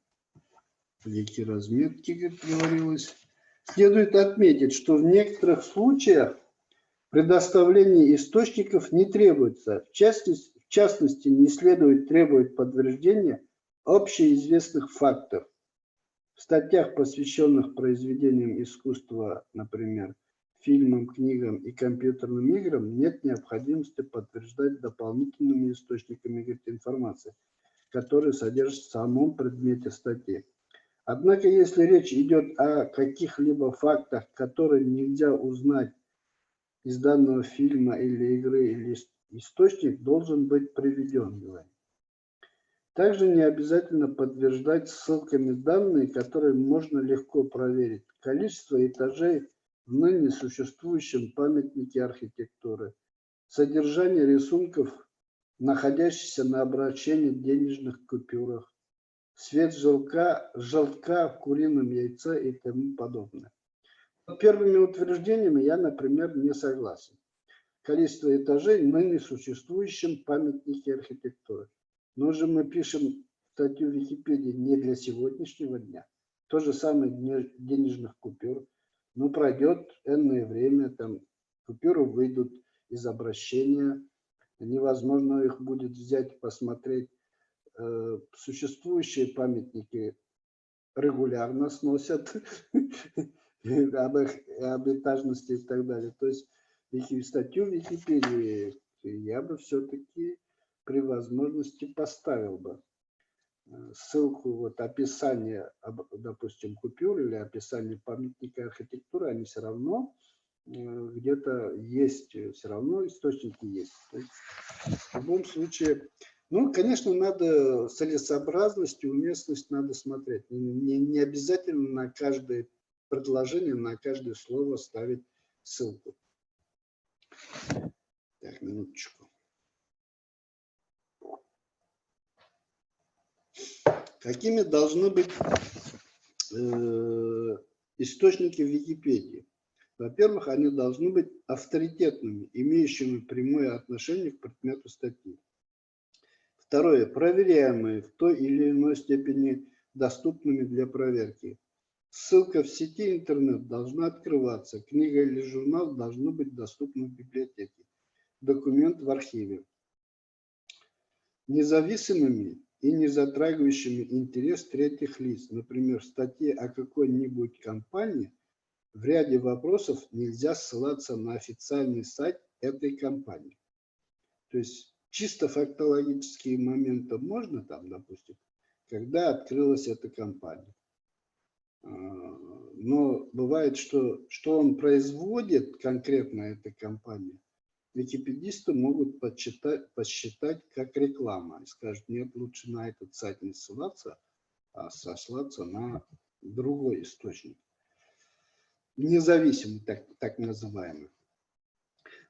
Speaker 1: какие разметки, как говорилось. Следует отметить, что в некоторых случаях предоставление источников не требуется. В частности, не следует требовать подтверждения общеизвестных фактов. В статьях, посвященных произведениям искусства, например, фильмам, книгам и компьютерным играм, нет необходимости подтверждать дополнительными источниками информации, которые содержатся в самом предмете статьи. Однако, если речь идет о каких-либо фактах, которые нельзя узнать из данного фильма или игры, или источник должен быть приведен. Также не обязательно подтверждать ссылками данные, которые можно легко проверить. Количество этажей в ныне существующем памятнике архитектуры, содержание рисунков, находящихся на обращении денежных купюрах, цвет желтка в курином яйце и тому подобное. С первыми утверждениями я, например, не согласен. Количество этажей в ныне существующем памятнике архитектуры. Но же мы пишем статью в Википедии не для сегодняшнего дня. То же самое денежных купюр. Но пройдет энное время, там купюры выйдут из обращения. Невозможно их будет взять и посмотреть. Существующие памятники регулярно сносят об этажности и так далее. То есть статью в Википедии я бы все-таки при возможности поставил бы ссылку, вот описание, допустим, купюр или описание памятника архитектуры, они все равно где-то есть, все равно источники есть. То есть, в любом случае, ну, конечно, надо целесообразность и уместность надо смотреть. Не обязательно на каждое предложение, на каждое слово ставить ссылку. Так, минуточку. Какими должны быть источники в Википедии? Во-первых, они должны быть авторитетными, имеющими прямое отношение к предмету статьи. Второе, проверяемые, в той или иной степени доступными для проверки. Ссылка в сети интернет должна открываться, книга или журнал должны быть доступны в библиотеке, документ в архиве. Независимыми и не затрагивающими интерес третьих лиц. Например, в статье о какой-нибудь компании в ряде вопросов нельзя ссылаться на официальный сайт этой компании. То есть чисто фактологические моменты можно там, допустим, когда открылась эта компания. Но бывает, что он производит конкретно эта компания, википедисты могут посчитать как реклама и скажут, нет, лучше на этот сайт не ссылаться, а сослаться на другой источник. Независимый, так называемый.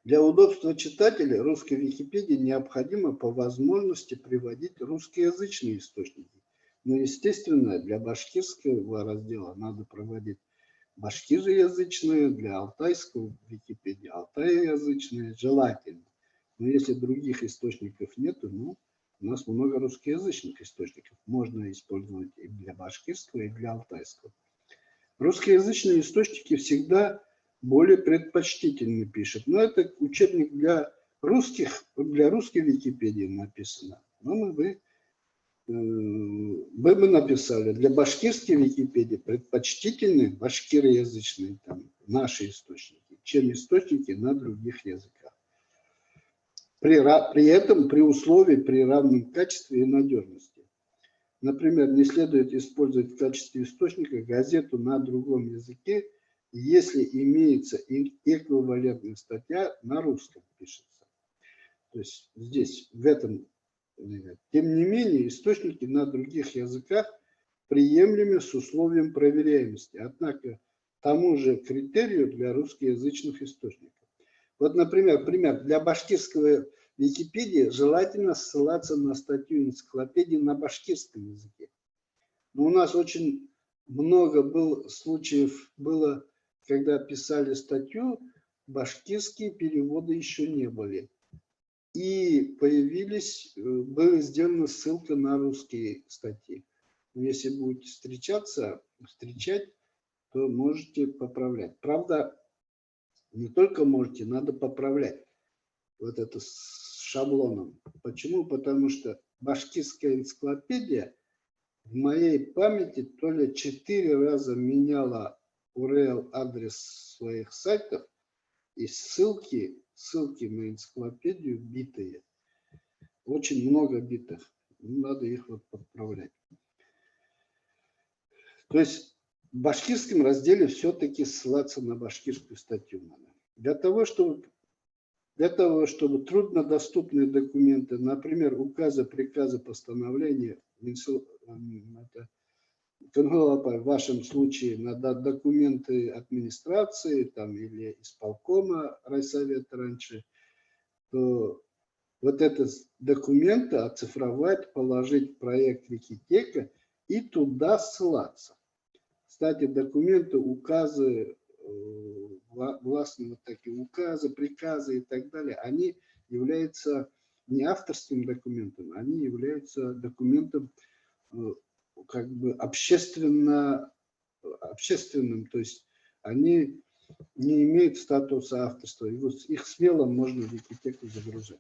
Speaker 1: Для удобства читателя русской Википедии необходимо по возможности приводить русскоязычные источники. Но, естественно, для башкирского раздела надо проводить башкироязычные, для алтайского Википедии алтайязычные, желательно. Но если других источников нет, ну, у нас много русскоязычных источников. Можно использовать и для башкирского, и для алтайского. Русскоязычные источники всегда более предпочтительно пишут. Но это учебник для русской Википедии написано. Но мы бы написали, для башкирской Википедии предпочтительны башкироязычные, там, наши источники, чем источники на других языках. При этом, при условии, при равном качестве и надежности. Например, не следует использовать в качестве источника газету на другом языке, если имеется эквивалентная статья на русском пишется. То есть здесь, в этом, тем не менее, источники на других языках приемлемы с условием проверяемости, однако тому же критерию для русскоязычных источников. Вот, например, пример. Для башкирского Википедии желательно ссылаться на статью энциклопедии на башкирском языке. Но у нас очень много случаев было, когда писали статью, башкирские переводы еще не были. И была сделана ссылка на русские статьи. Если будете встречать, то можете поправлять. Правда, не только можете, надо поправлять. Вот это с шаблоном. Почему? Потому что башкирская энциклопедия в моей памяти то ли 4 раза меняла URL адрес своих сайтов, и ссылки на энциклопедию битые. Очень много битых. Надо их вот подправлять. То есть в башкирском разделе все-таки ссылаться на башкирскую статью надо. Для того, чтобы труднодоступные документы, например, указы, приказы, постановления, в вашем случае надо документы администрации там, или исполкома райсовета раньше, то вот этот документ оцифровать, положить в проект Викитека и туда ссылаться. Кстати, документы, указы, властные вот такие указы, приказы и так далее, они являются не авторским документом, они являются документом как бы общественным, то есть они не имеют статуса авторства, и вот их смело можно в Викитеку загружать.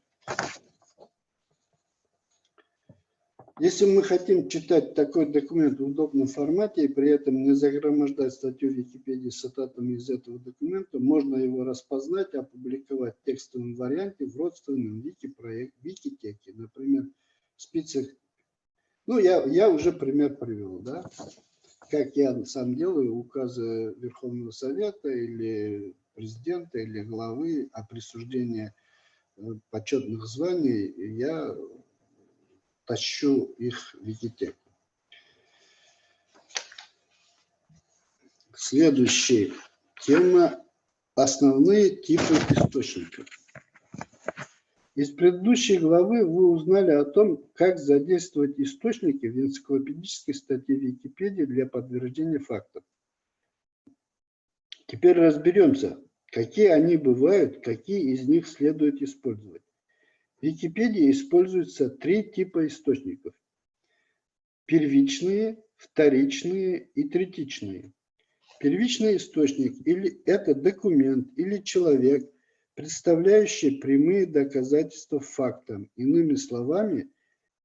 Speaker 1: Если мы хотим читать такой документ в удобном формате и при этом не загромождать статью Википедии с цитатами из этого документа, можно его распознать, опубликовать в текстовом варианте в родственном Викитеке. Например, в спицах. Ну, я уже пример привел, да? Как я сам делаю указы Верховного Совета или президента, или главы о присуждении почетных званий, я тащу их в Викитеку. Следующая тема – основные типы источников. Из предыдущей главы вы узнали о том, как задействовать источники в энциклопедической статье Википедии для подтверждения фактов. Теперь разберемся, какие они бывают, какие из них следует использовать. В Википедии используются 3 типа источников: первичные, вторичные и третичные. Первичный источник – это документ или человек, представляющий прямые доказательства фактам. Иными словами,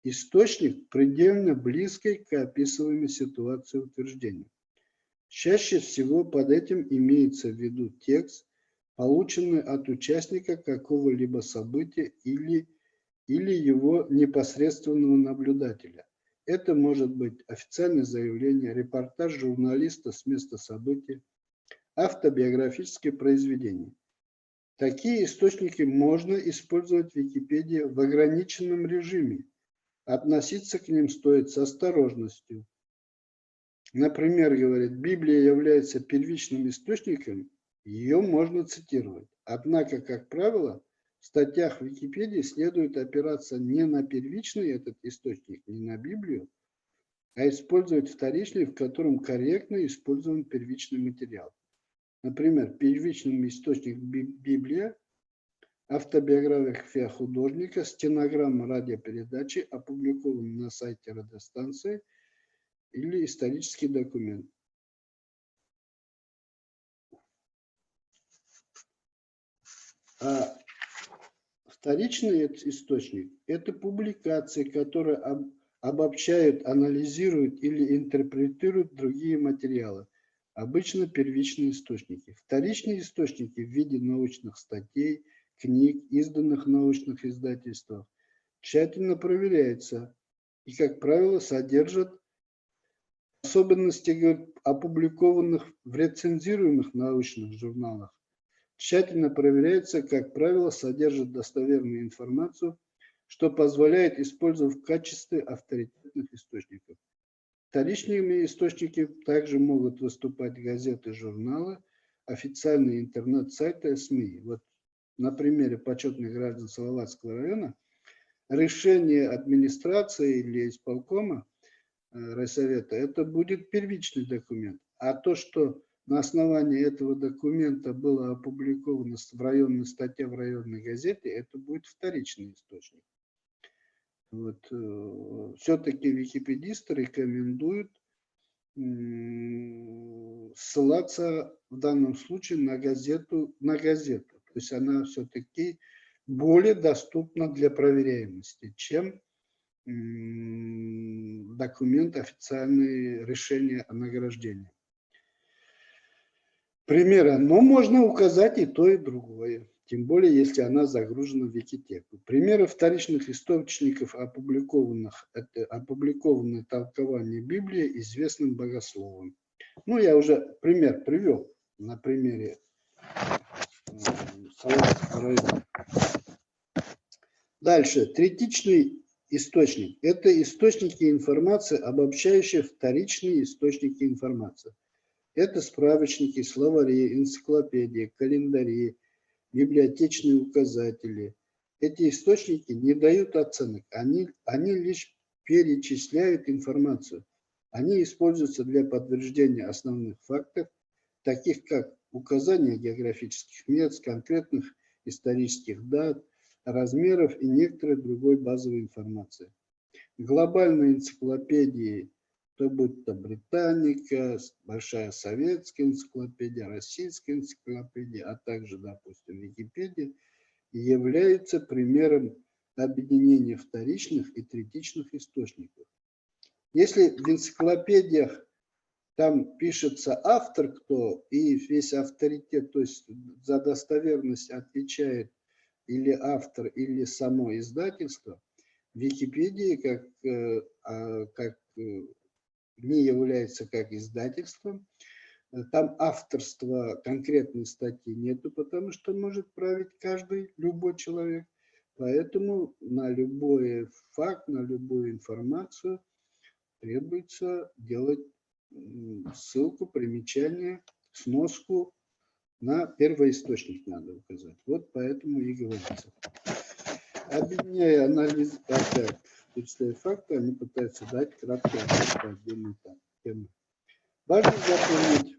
Speaker 1: источник предельно близкой к описываемой ситуации утверждения. Чаще всего под этим имеется в виду текст, полученный от участника какого-либо события или его непосредственного наблюдателя. Это может быть официальное заявление, репортаж журналиста с места события, автобиографические произведения. Такие источники можно использовать в Википедии в ограниченном режиме. Относиться к ним стоит с осторожностью. Например, говорит, Библия является первичным источником, ее можно цитировать. Однако, как правило, в статьях в Википедии следует опираться не на первичный этот источник, не на Библию, а использовать вторичный, в котором корректно использован первичный материал. Например, первичный источник Библия, автобиография художника, стенограмма радиопередачи, опубликованная на сайте радиостанции, или исторический документ. А вторичный источник – это публикации, которые обобщают, анализируют или интерпретируют другие материалы. Обычно первичные источники. Вторичные источники в виде научных статей, книг, изданных в научных издательствах, тщательно проверяются и, как правило, содержат особенности, говорит, опубликованных в рецензируемых научных журналах тщательно проверяется, как правило, содержит достоверную информацию, что позволяет использовать в качестве авторитетных источников. Вторичными источниками также могут выступать газеты, журналы, официальные интернет-сайты, СМИ. Вот на примере почетных граждан Салаватского района решение администрации или исполкома райсовета, это будет первичный документ. А то, что на основании этого документа было опубликовано в районной статье в районной газете, это будет вторичный источник. Вот. Все-таки википедисты рекомендуют ссылаться в данном случае на газету. То есть она все-таки более доступна для проверяемости, чем документ официальное решение о награждении. Примеры. Но можно указать и то, и другое. Тем более, если она загружена в Викитеку. Примеры вторичных источников, опубликованных, это опубликованное толкование Библии известным богословом. Ну, я уже пример привел на примере Салаватского района. Дальше. Третичный источник. Это источники информации, обобщающие вторичные источники информации. Это справочники, словари, энциклопедии, календари, библиотечные указатели. Эти источники не дают оценок, они лишь перечисляют информацию. Они используются для подтверждения основных фактов, таких как указание географических мест, конкретных исторических дат, размеров и некоторой другой базовой информации. Глобальные энциклопедии, то будь то Британика, Большая советская энциклопедия, Российская энциклопедия, а также, допустим, Википедия, являются примером объединения вторичных и третичных источников. Если в энциклопедиях там пишется автор кто, и весь авторитет, то есть за достоверность отвечает или автор, или само издательство, в Википедии как не является как издательством, там авторства конкретной статьи нету, потому что может править любой человек. Поэтому на любой факт, на любую информацию требуется делать ссылку, примечание, сноску на первоисточник надо указать. Вот поэтому и говорится. Объединяя анализ представляя факты, они пытаются дать краткий ответ по отдельной теме. Важно запомнить,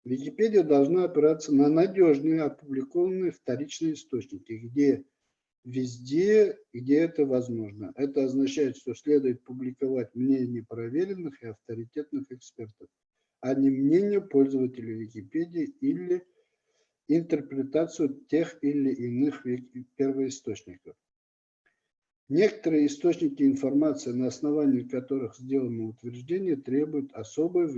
Speaker 1: Википедия должна опираться на надежные опубликованные вторичные источники, везде, где это возможно. Это означает, что следует публиковать мнения проверенных и авторитетных экспертов, а не мнение пользователей Википедии или интерпретацию тех или иных первоисточников. Некоторые источники информации, на основании которых сделано утверждение, требуют особенно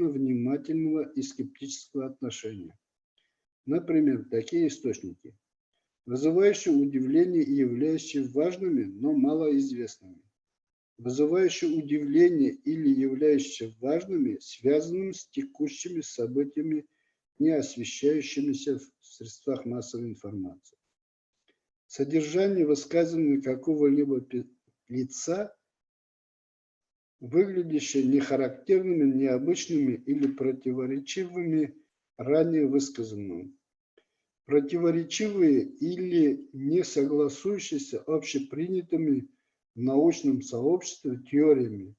Speaker 1: внимательного и скептического отношения. Например, такие источники, вызывающие удивление и являющие важными, но малоизвестными. Вызывающие удивление или являющиеся важными, связанными с текущими событиями, не освещающимися в средствах массовой информации. Содержание высказывания какого-либо лица, выглядящее нехарактерными, необычными или противоречивыми ранее высказанному. Противоречивые или не согласующиеся общепринятыми в научном сообществе теориями,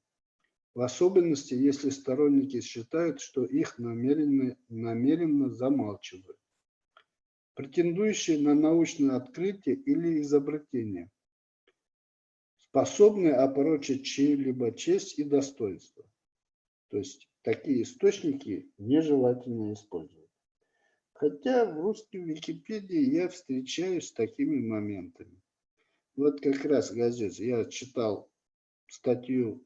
Speaker 1: в особенности, если сторонники считают, что их намеренно замалчивают. Претендующие на научное открытие или изобретение, способные опорочить чью-либо честь и достоинство. То есть такие источники нежелательно использовать. Хотя в русской Википедии я встречаюсь с такими моментами. Вот как раз газета, я читал статью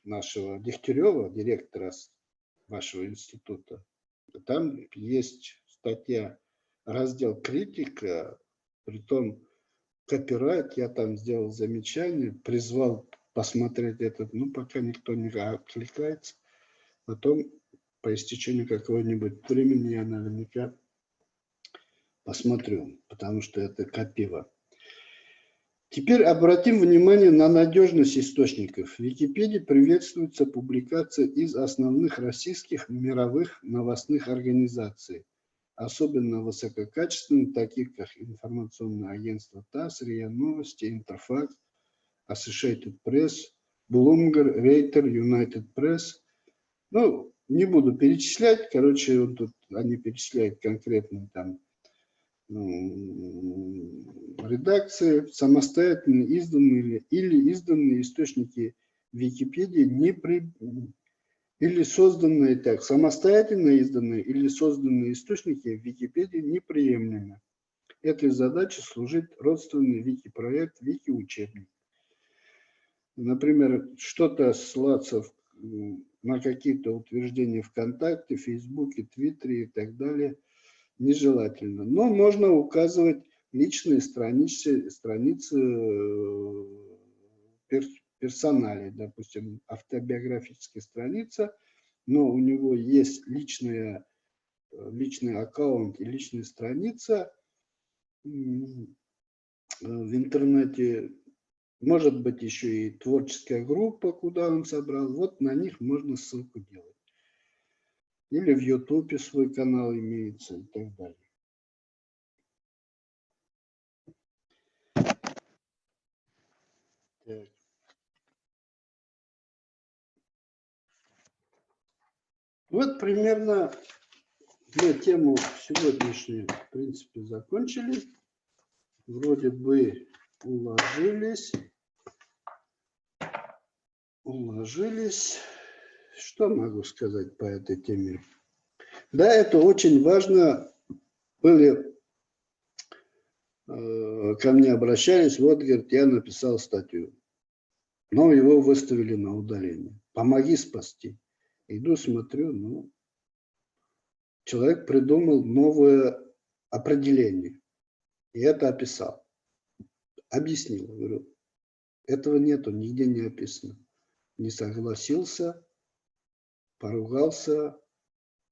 Speaker 1: нашего Дегтярева, директора вашего института. Там есть статья, раздел критика, притом копирайт, я там сделал замечание, призвал посмотреть этот, ну, пока никто не откликается. Потом, по истечению какого-нибудь времени, я наверняка посмотрю, потому что это копива. Теперь обратим внимание на надежность источников. В Википедии приветствуется публикация из основных российских мировых новостных организаций, особенно высококачественных, таких как информационное агентство ТАСС, РИА Новости, Интерфакс, Associated Press, Bloomberg, Reuters, United Press. Ну, не буду перечислять, короче, вот тут они перечисляют конкретные там редакции, самостоятельно изданные или изданные источники Википедии или созданные так, самостоятельно изданные или созданные источники в Википедии неприемлемы. Этой задаче служит родственный вики-проект, вики-учебник. Например, что-то ссылаться на какие-то утверждения ВКонтакте, Фейсбуке, Твиттере и так далее нежелательно. Но можно указывать личные страницы персоналей, допустим, автобиографическая страница, но у него есть личный аккаунт и личная страница в интернете, может быть еще и творческая группа, куда он собрал, вот на них можно ссылку делать. Или в Ютубе свой канал имеется и так далее. Так. Вот примерно мы тему сегодняшнюю, в принципе, закончили. Вроде бы уложились. Что могу сказать по этой теме? Да, это очень важно. Были, ко мне обращались, вот, говорит, я написал статью, но его выставили на удаление. Помоги спасти. Иду, смотрю, ну, человек придумал новое определение. И это описал. Объяснил. Говорю, этого нету, нигде не описано. Не согласился, поругался,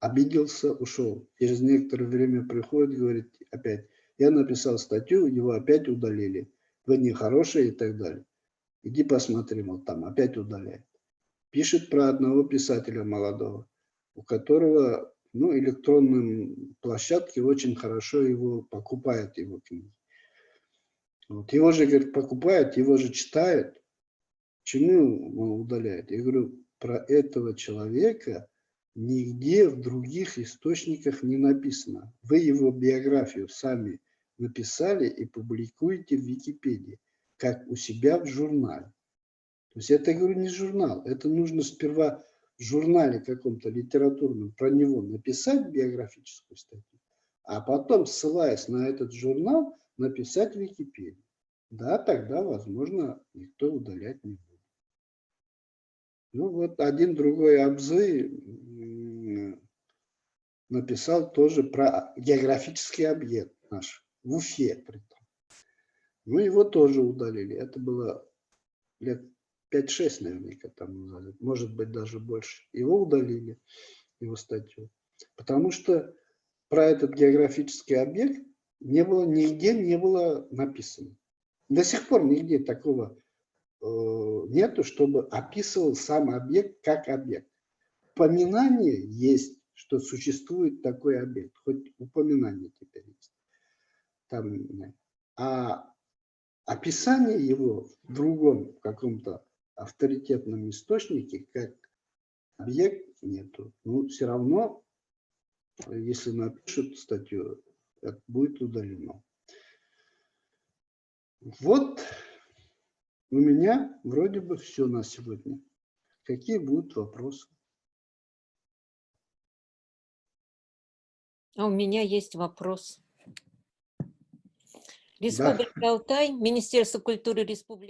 Speaker 1: обиделся, ушел. Через некоторое время приходит, говорит опять, я написал статью, его опять удалили. Вы нехорошие и так далее. Иди посмотри, вот там опять удаляет. Пишет про одного писателя молодого, у которого, ну, электронные площадки очень хорошо его покупают, его книги. Вот. Его же, говорит, покупают, его же читают. Почему он удаляет? Я говорю, про этого человека нигде в других источниках не написано. Вы его биографию сами написали и публикуете в Википедии, как у себя в журнале. То есть это, я говорю, не журнал. Это нужно сперва в журнале каком-то литературном про него написать биографическую статью, а потом, ссылаясь на этот журнал, написать в Википедии. Да, тогда, возможно, никто удалять не будет. Ну вот один другой Абзы написал тоже про географический объект наш, в Уфе. Ну его тоже удалили. Это было лет 5-6 наверняка там назад, может быть даже больше. Его удалили, его статью. Потому что про этот географический объект нигде не было написано. До сих пор нигде такого нету, чтобы описывал сам объект как объект. Упоминание есть, что существует такой объект. Хоть упоминание теперь есть. Там, а описание его в другом каком-то авторитетном источнике как объект нету. Ну, все равно, если напишут статью, это будет удалено. Вот у меня вроде бы все на сегодня. Какие будут вопросы?
Speaker 5: А у меня есть вопрос. Республика Алтай, Министерство культуры Республики